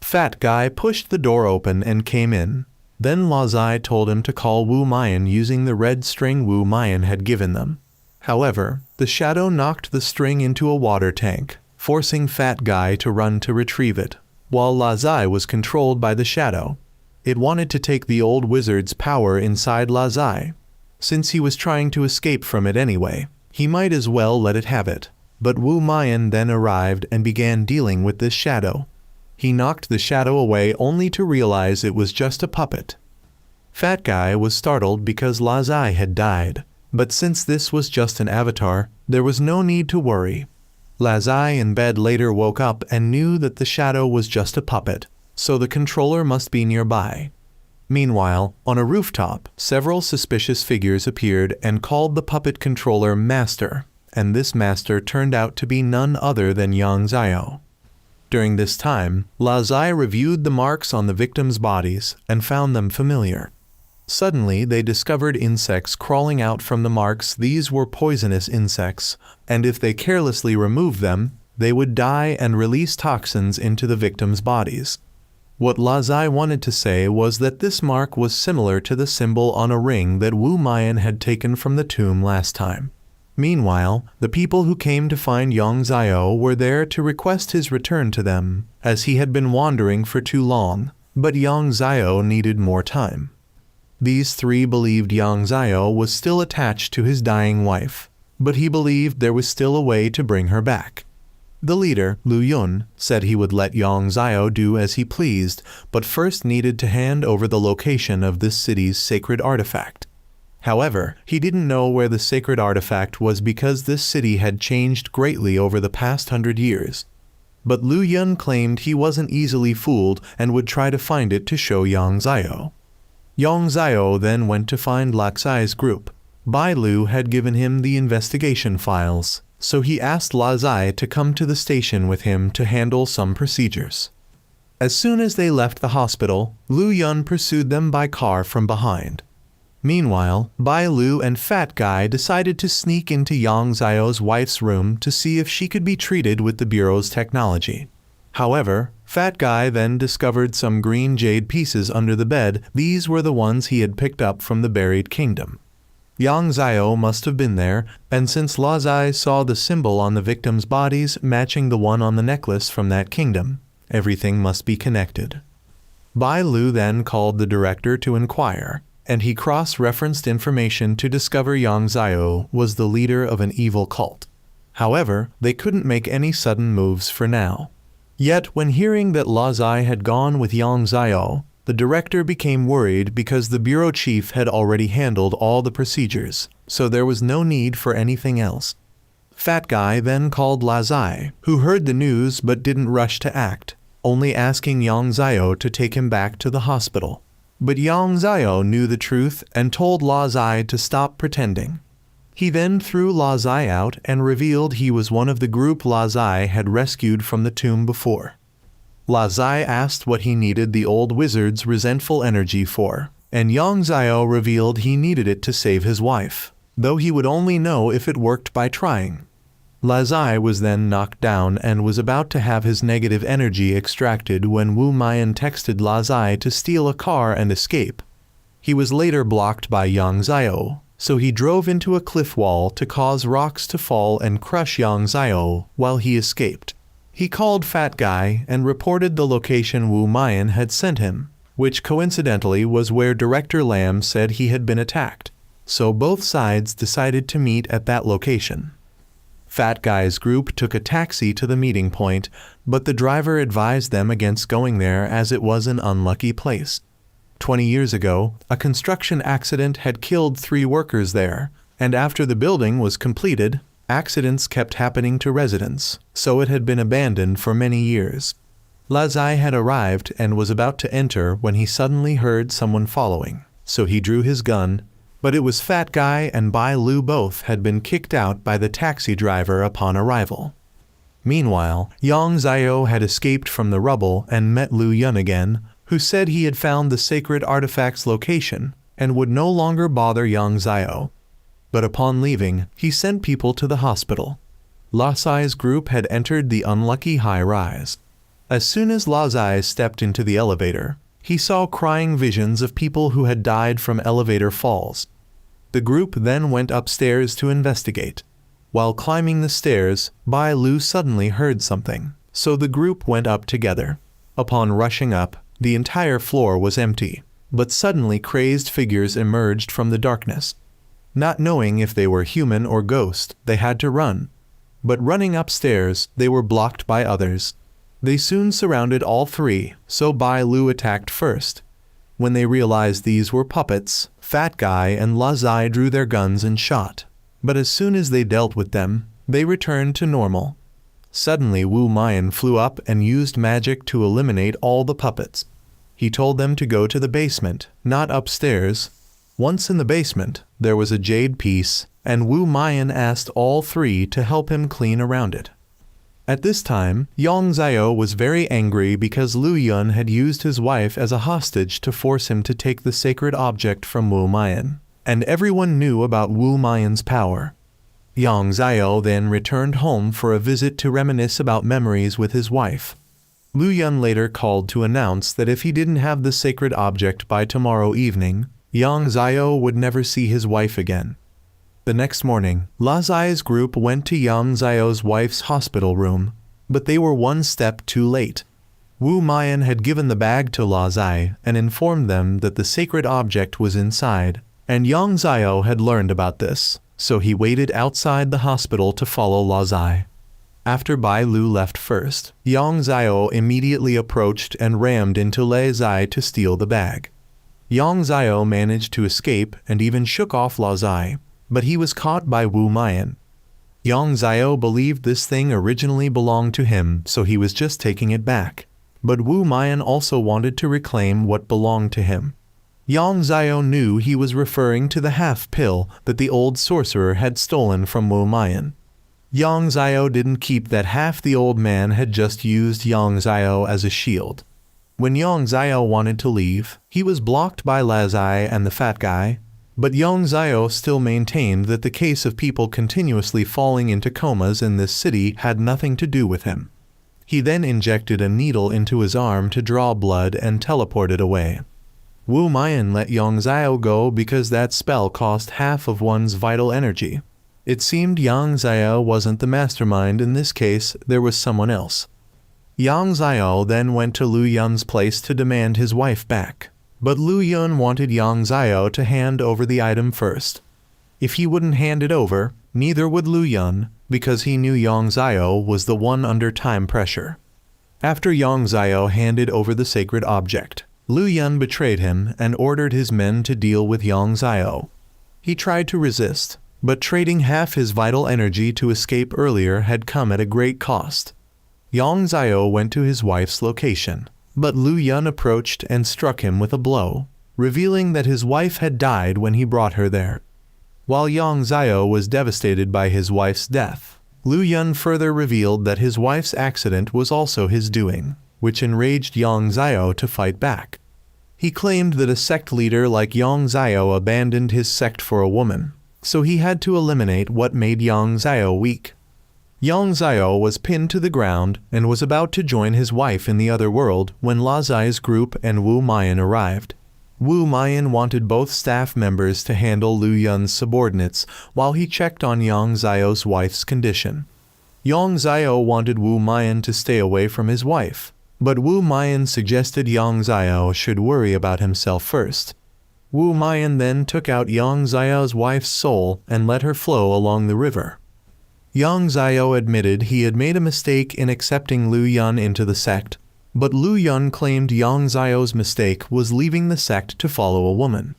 Fat Guy pushed the door open and came in. Then Lazai told him to call Wu Mayan using the red string Wu Mayan had given them. However, the shadow knocked the string into a water tank, forcing Fat Guy to run to retrieve it, while Lazai was controlled by the shadow. It wanted to take the old wizard's power inside Lazai. Since he was trying to escape from it anyway, he might as well let it have it. But Wu Mayan then arrived and began dealing with this shadow. He knocked the shadow away only to realize it was just a puppet. Fat Guy was startled because Lazai had died, but since this was just an avatar, there was no need to worry. Lazai in bed later woke up and knew that the shadow was just a puppet, so the controller must be nearby. Meanwhile, on a rooftop, several suspicious figures appeared and called the puppet controller Master, and this Master turned out to be none other than Yang Zio. During this time, Lazai reviewed the marks on the victims' bodies and found them familiar. Suddenly, they discovered insects crawling out from the marks. These were poisonous insects, and if they carelessly removed them, they would die and release toxins into the victims' bodies. What Lazai wanted to say was that this mark was similar to the symbol on a ring that Wu Mayan had taken from the tomb last time. Meanwhile, the people who came to find Yang Zio were there to request his return to them, as he had been wandering for too long, but Yang Zio needed more time. These three believed Yang Zio was still attached to his dying wife, but he believed there was still a way to bring her back. The leader, Lu Yun, said he would let Yang Zio do as he pleased, but first needed to hand over the location of this city's sacred artifact. However, he didn't know where the sacred artifact was because this city had changed greatly over the past 100 years. But Lu Yun claimed he wasn't easily fooled and would try to find it to show Yang Zio. Yang Zio then went to find Laxai's group. Bai Lu had given him the investigation files, so he asked Lazai to come to the station with him to handle some procedures. As soon as they left the hospital, Lu Yun pursued them by car from behind. Meanwhile, Bai Lu and Fat Guy decided to sneak into Yang Zio's wife's room to see if she could be treated with the Bureau's technology. However, Fat Guy then discovered some green jade pieces under the bed. These were the ones he had picked up from the buried kingdom. Yang Zio must have been there, and since Lazai saw the symbol on the victims' bodies matching the one on the necklace from that kingdom, everything must be connected. Bai Lu then called the director to inquire, and he cross-referenced information to discover Yang Zio was the leader of an evil cult. However, they couldn't make any sudden moves for now. Yet, when hearing that Lazai had gone with Yang Zio, the director became worried because the bureau chief had already handled all the procedures, so there was no need for anything else. Fat Guy then called Lazai, who heard the news but didn't rush to act, only asking Yang Zio to take him back to the hospital. But Yang Zio knew the truth and told Lazai to stop pretending. He then threw Lazai out and revealed he was one of the group Lazai had rescued from the tomb before. Lazai asked what he needed the old wizard's resentful energy for, and Yang Zio revealed he needed it to save his wife, though he would only know if it worked by trying. Lazai was then knocked down and was about to have his negative energy extracted when Wu Mayan texted Lazai to steal a car and escape. He was later blocked by Yang Zio, so he drove into a cliff wall to cause rocks to fall and crush Yang Zio while he escaped. He called Fat Guy and reported the location Wu Mayan had sent him, which coincidentally was where Director Lam said he had been attacked, so both sides decided to meet at that location. Fat Guy's group took a taxi to the meeting point, but the driver advised them against going there as it was an unlucky place. 20 years ago, a construction accident had killed 3 workers there, And after the building was completed, accidents kept happening to residents, so it had been abandoned for many years. Lazai had arrived and was about to enter when he suddenly heard someone following, so he drew his gun, but it was Fat Guy and Bai Lu both had been kicked out by the taxi driver upon arrival. Meanwhile, Yang Zio had escaped from the rubble and met Lu Yun again, who said he had found the sacred artifact's location and would no longer bother Yang Zio. But upon leaving, he sent people to the hospital. Lazai's group had entered the unlucky high-rise. As soon as Lazai stepped into the elevator, he saw crying visions of people who had died from elevator falls. The group then went upstairs to investigate. While climbing the stairs, Bai Lu suddenly heard something, so the group went up together. Upon rushing up, the entire floor was empty, but suddenly crazed figures emerged from the darkness. Not knowing if they were human or ghost, they had to run. But running upstairs, they were blocked by others. They soon surrounded all three, so Bai Lu attacked first. When they realized these were puppets, Fat Guy and Lazai drew their guns and shot. But as soon as they dealt with them, they returned to normal. Suddenly Wu Mayan flew up and used magic to eliminate all the puppets. He told them to go to the basement, not upstairs. Once in the basement, there was a jade piece, and Wu Mayan asked all three to help him clean around it. At this time, Yang Zio was very angry because Lu Yun had used his wife as a hostage to force him to take the sacred object from Wu Mayan, and everyone knew about Wu Mayan's power. Yang Zio then returned home for a visit to reminisce about memories with his wife. Lu Yun later called to announce that if he didn't have the sacred object by tomorrow evening, Yang Zio would never see his wife again. The next morning, Lazai's group went to Yang Zio's wife's hospital room, but they were one step too late. Wu Mayan had given the bag to Lazai and informed them that the sacred object was inside, and Yang Zio had learned about this, so he waited outside the hospital to follow Lazai. After Bai Lu left first, Yang Zio immediately approached and rammed into Lazai to steal the bag. Yang Zio managed to escape and even shook off Lazai, but he was caught by Wu Mayan. Yang Zio believed this thing originally belonged to him, so he was just taking it back. But Wu Mayan also wanted to reclaim what belonged to him. Yang Zio knew he was referring to the half-pill that the old sorcerer had stolen from Wu Mayan. Yang Zio didn't keep that half the old man had just used Yang Zio as a shield. When Yang Zio wanted to leave, he was blocked by Lazai and the Fat Guy, but Yang Zio still maintained that the case of people continuously falling into comas in this city had nothing to do with him. He then injected a needle into his arm to draw blood and teleported away. Wu Mayan let Yang Zio go because that spell cost half of one's vital energy. It seemed Yang Zio wasn't the mastermind in this case, there was someone else. Yang Zio then went to Lu Yun's place to demand his wife back. But Lu Yun wanted Yang Zio to hand over the item first. If he wouldn't hand it over, neither would Lu Yun, because he knew Yang Zio was the one under time pressure. After Yang Zio handed over the sacred object, Lu Yun betrayed him and ordered his men to deal with Yang Zio. He tried to resist, but trading half his vital energy to escape earlier had come at a great cost. Yang Zio went to his wife's location. But Lu Yun approached and struck him with a blow, revealing that his wife had died when he brought her there. While Yang Zio was devastated by his wife's death, Lu Yun further revealed that his wife's accident was also his doing, which enraged Yang Zio to fight back. He claimed that a sect leader like Yang Zio abandoned his sect for a woman, so he had to eliminate what made Yang Zio weak. Yang Zio was pinned to the ground and was about to join his wife in the other world when Lazai's group and Wu Mayan arrived. Wu Mayan wanted both staff members to handle Lu Yun's subordinates while he checked on Yang Zio's wife's condition. Yang Zio wanted Wu Mayan to stay away from his wife, but Wu Mayan suggested Yang Zio should worry about himself first. Wu Mayan then took out Yang Zio's wife's soul and let her flow along the river. Yang Zio admitted he had made a mistake in accepting Lu Yun into the sect, but Lu Yun claimed Yang Zio's mistake was leaving the sect to follow a woman.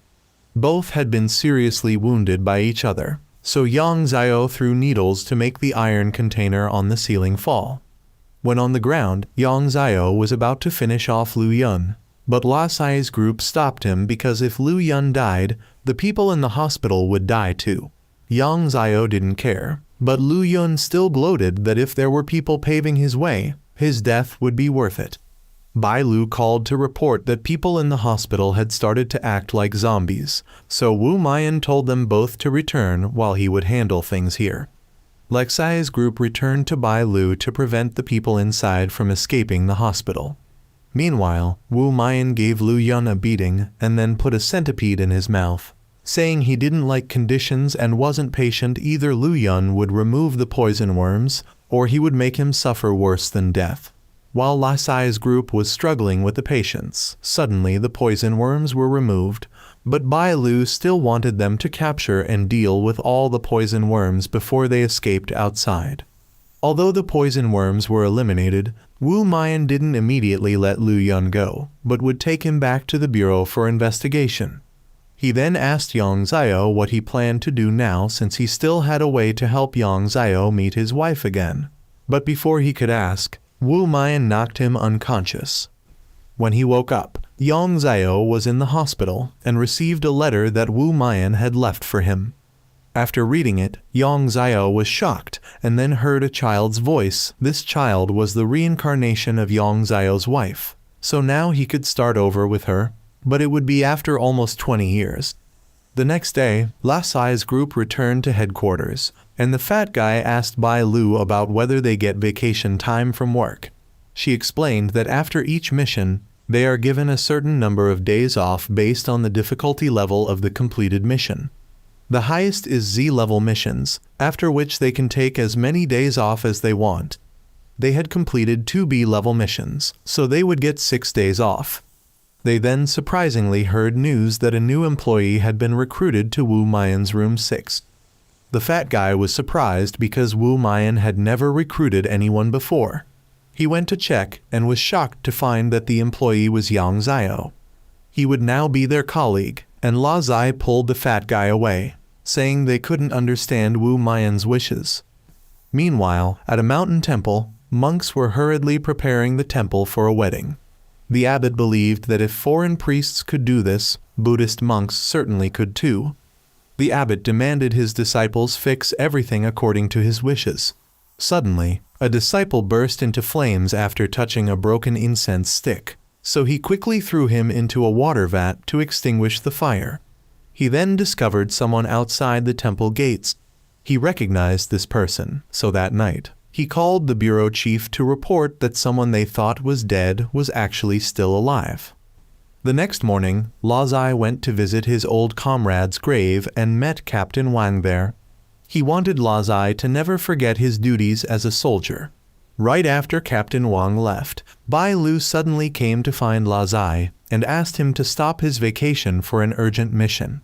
Both had been seriously wounded by each other, so Yang Zio threw needles to make the iron container on the ceiling fall. When on the ground, Yang Zio was about to finish off Lu Yun, but La Sai's group stopped him because if Lu Yun died, the people in the hospital would die too. Yang Zio didn't care, but Lu Yun still gloated that if there were people paving his way, his death would be worth it. Bai Lu called to report that people in the hospital had started to act like zombies, so Wu Mayan told them both to return while he would handle things here. Lexai's group returned to Bai Lu to prevent the people inside from escaping the hospital. Meanwhile, Wu Mayan gave Lu Yun a beating and then put a centipede in his mouth. Saying he didn't like conditions and wasn't patient, either Lu Yun would remove the poison worms, or he would make him suffer worse than death. While La Sai's group was struggling with the patients, suddenly the poison worms were removed, but Bai Lu still wanted them to capture and deal with all the poison worms before they escaped outside. Although the poison worms were eliminated, Wu Mayan didn't immediately let Lu Yun go, but would take him back to the bureau for investigation. He then asked Yang Zio what he planned to do now since he still had a way to help Yang Zio meet his wife again. But before he could ask, Wu Mayan knocked him unconscious. When he woke up, Yang Zio was in the hospital and received a letter that Wu Mayan had left for him. After reading it, Yang Zio was shocked and then heard a child's voice. This child was the reincarnation of Yang Zio's wife, so now he could start over with her, but it would be after almost 20 years. The next day, La Sai's group returned to headquarters, and the fat guy asked Bai Lu about whether they get vacation time from work. She explained that after each mission, they are given a certain number of days off based on the difficulty level of the completed mission. The highest is Z-level missions, after which they can take as many days off as they want. They had completed 2 B-level missions, so they would get 6 days off. They then surprisingly heard news that a new employee had been recruited to Wu Mayan's room 6. The fat guy was surprised because Wu Mayan had never recruited anyone before. He went to check and was shocked to find that the employee was Yang Zio. He would now be their colleague, and La Zai pulled the fat guy away, saying they couldn't understand Wu Mayan's wishes. Meanwhile, at a mountain temple, monks were hurriedly preparing the temple for a wedding. The abbot believed that if foreign priests could do this, Buddhist monks certainly could too. The abbot demanded his disciples fix everything according to his wishes. Suddenly, a disciple burst into flames after touching a broken incense stick, so he quickly threw him into a water vat to extinguish the fire. He then discovered someone outside the temple gates. He recognized this person, so that night, he called the bureau chief to report that someone they thought was dead was actually still alive. The next morning, La Zai went to visit his old comrade's grave and met Captain Wang there. He wanted La Zai to never forget his duties as a soldier. Right after Captain Wang left, Bai Lu suddenly came to find La Zai and asked him to stop his vacation for an urgent mission.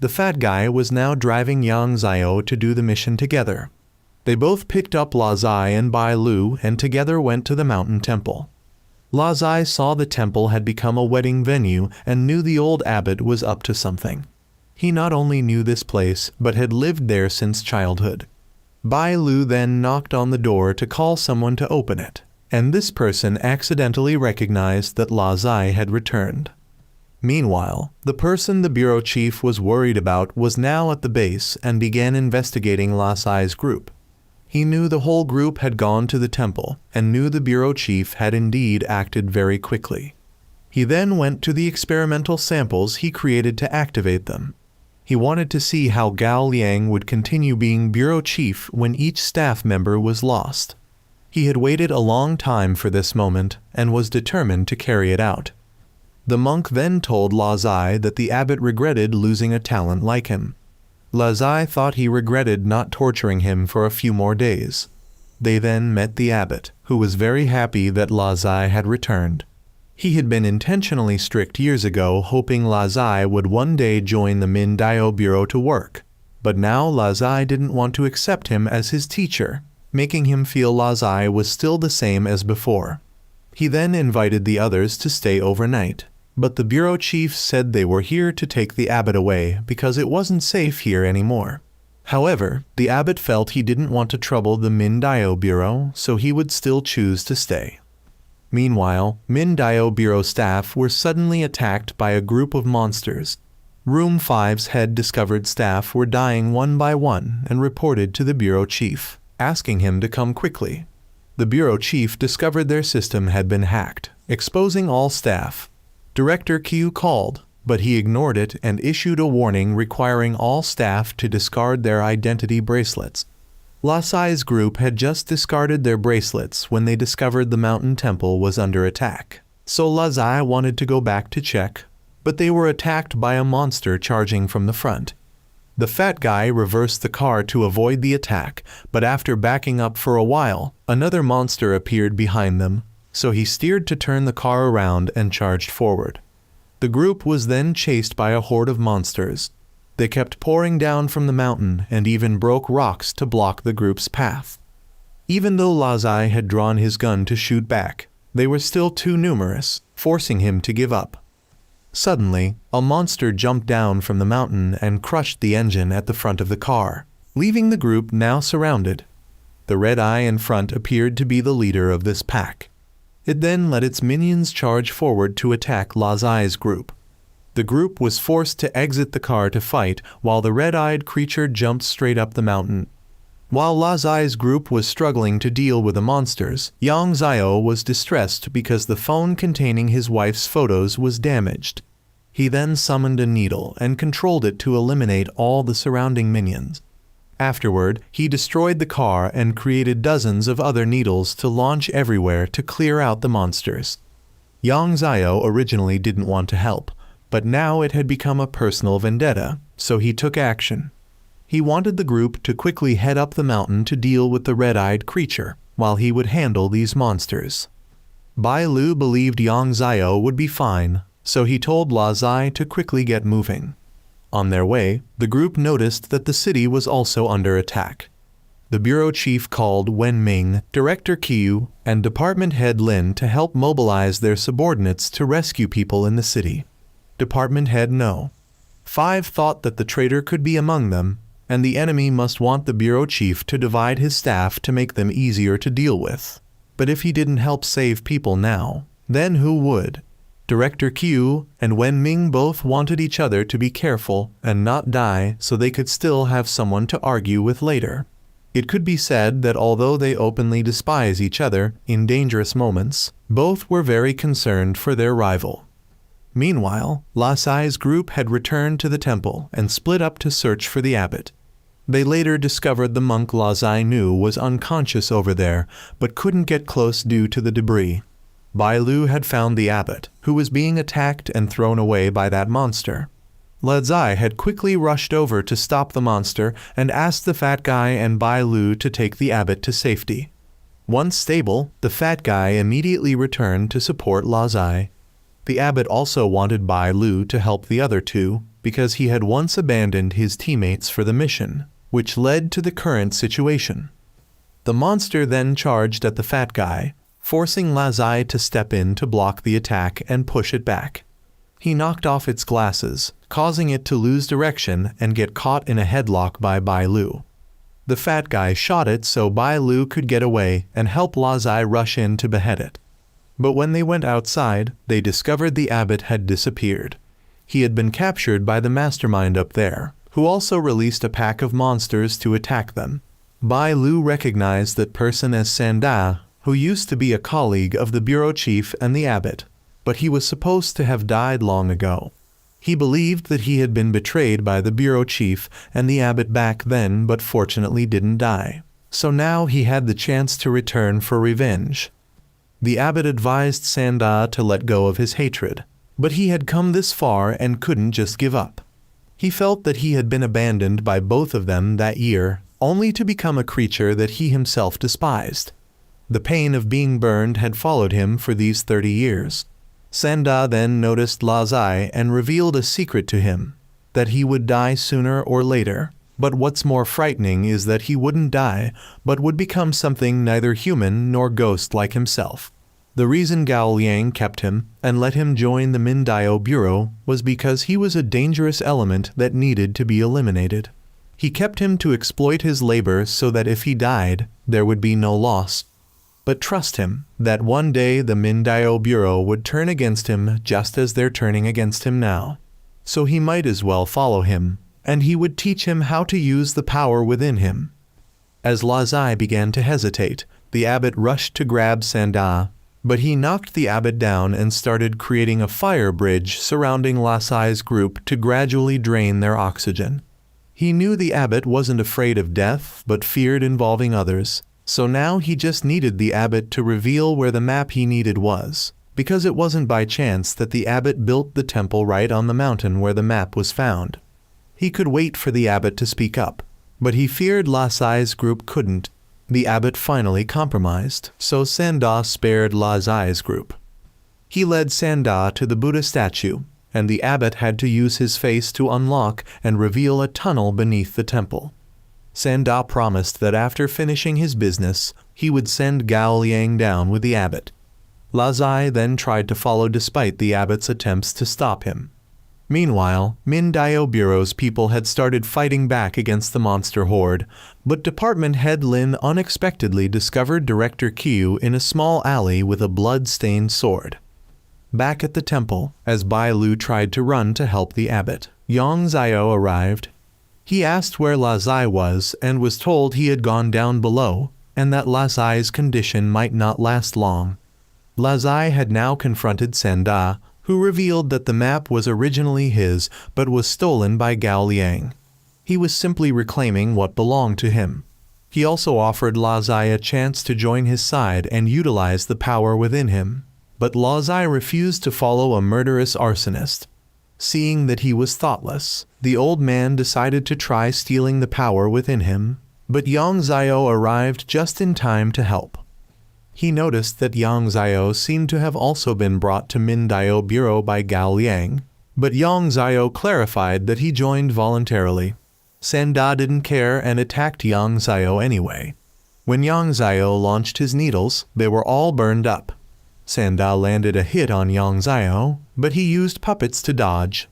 The fat guy was now driving Yang Zio to do the mission together. They both picked up La Zai and Bai Lu and together went to the mountain temple. La Zai saw the temple had become a wedding venue and knew the old abbot was up to something. He not only knew this place, but had lived there since childhood. Bai Lu then knocked on the door to call someone to open it, and this person accidentally recognized that La Zai had returned. Meanwhile, the person the bureau chief was worried about was now at the base and began investigating La Zai's group. He knew the whole group had gone to the temple, and knew the bureau chief had indeed acted very quickly. He then went to the experimental samples he created to activate them. He wanted to see how Gao Liang would continue being bureau chief when each staff member was lost. He had waited a long time for this moment, and was determined to carry it out. The monk then told La Zai that the abbot regretted losing a talent like him. La Zai thought he regretted not torturing him for a few more days. They then met the abbot, who was very happy that La Zai had returned. He had been intentionally strict years ago, hoping La Zai would one day join the Min Dao Bureau to work, but now La Zai didn't want to accept him as his teacher, making him feel La Zai was still the same as before. He then invited the others to stay overnight. But the bureau chief said they were here to take the abbot away because it wasn't safe here anymore. However, the abbot felt he didn't want to trouble the Mindayo Bureau, so he would still choose to stay. Meanwhile, Mindayo Bureau staff were suddenly attacked by a group of monsters. Room 5's head-discovered staff were dying one by one and reported to the bureau chief, asking him to come quickly. The bureau chief discovered their system had been hacked, exposing all staff. Director Q called, but he ignored it and issued a warning requiring all staff to discard their identity bracelets. Lasai's group had just discarded their bracelets when they discovered the mountain temple was under attack, so Lasai wanted to go back to check, but they were attacked by a monster charging from the front. The fat guy reversed the car to avoid the attack, but after backing up for a while, another monster appeared behind them, so he steered to turn the car around and charged forward. The group was then chased by a horde of monsters. They kept pouring down from the mountain and even broke rocks to block the group's path. Even though Lasai had drawn his gun to shoot back, they were still too numerous, forcing him to give up. Suddenly, a monster jumped down from the mountain and crushed the engine at the front of the car, leaving the group now surrounded. The red eye in front appeared to be the leader of this pack. It then let its minions charge forward to attack Lasai's group. The group was forced to exit the car to fight while the red-eyed creature jumped straight up the mountain. While Lasai's group was struggling to deal with the monsters, Yang Zio was distressed because the phone containing his wife's photos was damaged. He then summoned a needle and controlled it to eliminate all the surrounding minions. Afterward, he destroyed the car and created dozens of other needles to launch everywhere to clear out the monsters. Yang Zio originally didn't want to help, but now it had become a personal vendetta, so he took action. He wanted the group to quickly head up the mountain to deal with the red-eyed creature, while he would handle these monsters. Bai Lu believed Yang Zio would be fine, so he told Lasai to quickly get moving. On their way, the group noticed that the city was also under attack. The bureau chief called Wen Ming, Director Qiu, and Department Head Lin to help mobilize their subordinates to rescue people in the city. Department Head No. 5 thought that the traitor could be among them, and the enemy must want the bureau chief to divide his staff to make them easier to deal with. But if he didn't help save people now, then who would? Director Q and Wen Ming both wanted each other to be careful and not die so they could still have someone to argue with later. It could be said that although they openly despise each other in dangerous moments, both were very concerned for their rival. Meanwhile, Lasai's group had returned to the temple and split up to search for the abbot. They later discovered the monk Lasai knew was unconscious over there, but couldn't get close due to the debris. Bai Lu had found the abbot, who was being attacked and thrown away by that monster. Lasai had quickly rushed over to stop the monster and asked the fat guy and Bai Lu to take the abbot to safety. Once stable, the fat guy immediately returned to support Lasai. The abbot also wanted Bai Lu to help the other two because he had once abandoned his teammates for the mission, which led to the current situation. The monster then charged at the fat guy, forcing Lasai to step in to block the attack and push it back. He knocked off its glasses, causing it to lose direction and get caught in a headlock by Bai Lu. The fat guy shot it so Bai Lu could get away and help Lasai rush in to behead it. But when they went outside, they discovered the abbot had disappeared. He had been captured by the mastermind up there, who also released a pack of monsters to attack them. Bai Lu recognized that person as Sanda, who used to be a colleague of the bureau chief and the abbot, but he was supposed to have died long ago. He believed that he had been betrayed by the bureau chief and the abbot back then but fortunately didn't die. So now he had the chance to return for revenge. The abbot advised Sanda to let go of his hatred, but he had come this far and couldn't just give up. He felt that he had been abandoned by both of them that year, only to become a creature that he himself despised. The pain of being burned had followed him for these 30 years. Sanda then noticed Lasai and revealed a secret to him, that he would die sooner or later. But what's more frightening is that he wouldn't die, but would become something neither human nor ghost like himself. The reason Gao Liang kept him and let him join the Mindayo Bureau was because he was a dangerous element that needed to be eliminated. He kept him to exploit his labor so that if he died, there would be no loss. But trust him, that one day the Mindaio Bureau would turn against him just as they're turning against him now. So he might as well follow him, and he would teach him how to use the power within him. As Lazai began to hesitate, the abbot rushed to grab Sanda, but he knocked the abbot down and started creating a fire bridge surrounding Lazai's group to gradually drain their oxygen. He knew the abbot wasn't afraid of death but feared involving others, so now he just needed the abbot to reveal where the map he needed was, because it wasn't by chance that the abbot built the temple right on the mountain where the map was found. He could wait for the abbot to speak up, but he feared Lazai's group couldn't. The abbot finally compromised, so Sanda spared Lazai's group. He led Sanda to the Buddha statue, and the abbot had to use his face to unlock and reveal a tunnel beneath the temple. Sanda promised that after finishing his business, he would send Gao Liang down with the abbot. Lazai then tried to follow despite the abbot's attempts to stop him. Meanwhile, Mindaio Bureau's people had started fighting back against the monster horde, but Department Head Lin unexpectedly discovered Director Qiu in a small alley with a blood-stained sword. Back at the temple, as Bai Lu tried to run to help the abbot, Yang Zio arrived. He asked where Lazai was and was told he had gone down below, and that Lazai's condition might not last long. Lazai had now confronted Sanda, who revealed that the map was originally his but was stolen by Gao Liang. He was simply reclaiming what belonged to him. He also offered Lazai a chance to join his side and utilize the power within him, but Lazai refused to follow a murderous arsonist. Seeing that he was thoughtless, the old man decided to try stealing the power within him, but Yang Zio arrived just in time to help. He noticed that Yang Zio seemed to have also been brought to Mindaio Bureau by Gao Liang, but Yang Zio clarified that he joined voluntarily. Sanda didn't care and attacked Yang Zio anyway. When Yang Zio launched his needles, they were all burned up. Sanda landed a hit on Yang Zio, but he used puppets to dodge.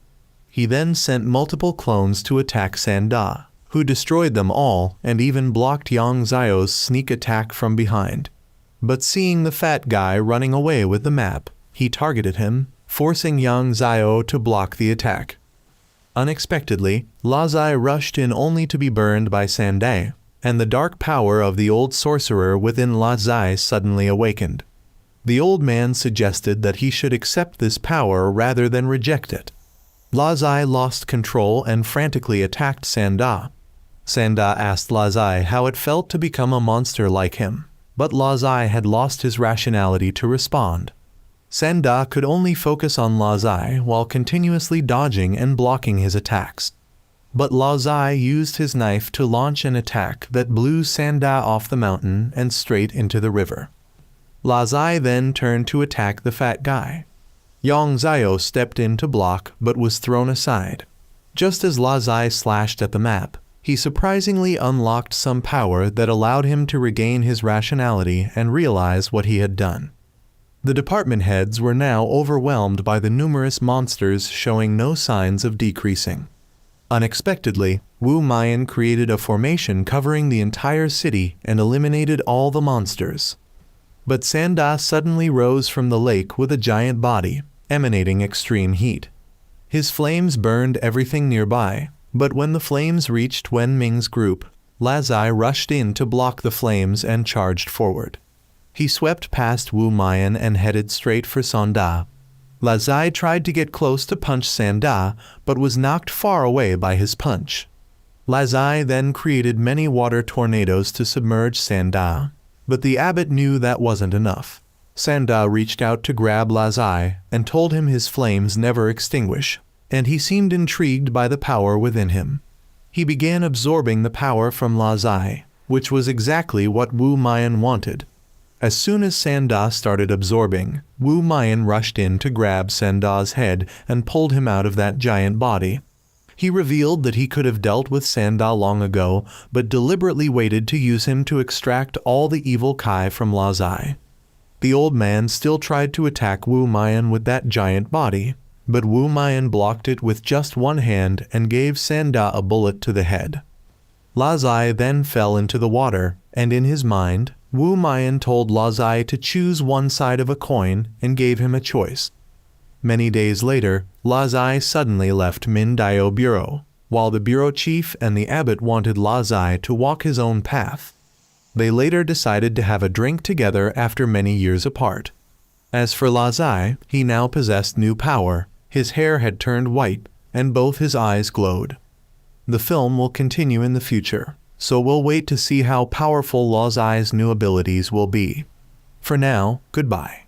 He then sent multiple clones to attack Sanda, who destroyed them all and even blocked Yang Zio's sneak attack from behind. But seeing the fat guy running away with the map, he targeted him, forcing Yang Zio to block the attack. Unexpectedly, Lazai rushed in only to be burned by Sanda, and the dark power of the old sorcerer within Lazai suddenly awakened. The old man suggested that he should accept this power rather than reject it. Lazai lost control and frantically attacked Sanda. Sanda asked Lazai how it felt to become a monster like him, but Lazai had lost his rationality to respond. Sanda could only focus on Lazai while continuously dodging and blocking his attacks. But Lazai used his knife to launch an attack that blew Sanda off the mountain and straight into the river. Lazai then turned to attack the fat guy. Yang Zio stepped in to block but was thrown aside. Just as Lazai slashed at the map, he surprisingly unlocked some power that allowed him to regain his rationality and realize what he had done. The department heads were now overwhelmed by the numerous monsters showing no signs of decreasing. Unexpectedly, Wu Mayan created a formation covering the entire city and eliminated all the monsters. But Sanda suddenly rose from the lake with a giant body, emanating extreme heat. His flames burned everything nearby, but when the flames reached Wen Ming's group, Lazai rushed in to block the flames and charged forward. He swept past Wu Mayan and headed straight for Sanda. Lazai tried to get close to punch Sanda, but was knocked far away by his punch. Lazai then created many water tornadoes to submerge Sanda, but the abbot knew that wasn't enough. Sanda reached out to grab Lazai and told him his flames never extinguish, and he seemed intrigued by the power within him. He began absorbing the power from Lazai, which was exactly what Wu Mayan wanted. As soon as Sanda started absorbing, Wu Mayan rushed in to grab Sanda's head and pulled him out of that giant body. He revealed that he could have dealt with Sanda long ago, but deliberately waited to use him to extract all the evil Kai from Lazai. The old man still tried to attack Wu Mayan with that giant body, but Wu Mayan blocked it with just one hand and gave Sanda a bullet to the head. Lazai then fell into the water, and in his mind, Wu Mayan told Lazai to choose one side of a coin and gave him a choice. Many days later, Lazai suddenly left Min Dio Bureau, while the bureau chief and the abbot wanted Lazai to walk his own path. They later decided to have a drink together after many years apart. As for Lazai, he now possessed new power, his hair had turned white, and both his eyes glowed. The film will continue in the future, so we'll wait to see how powerful Lazai's new abilities will be. For now, goodbye.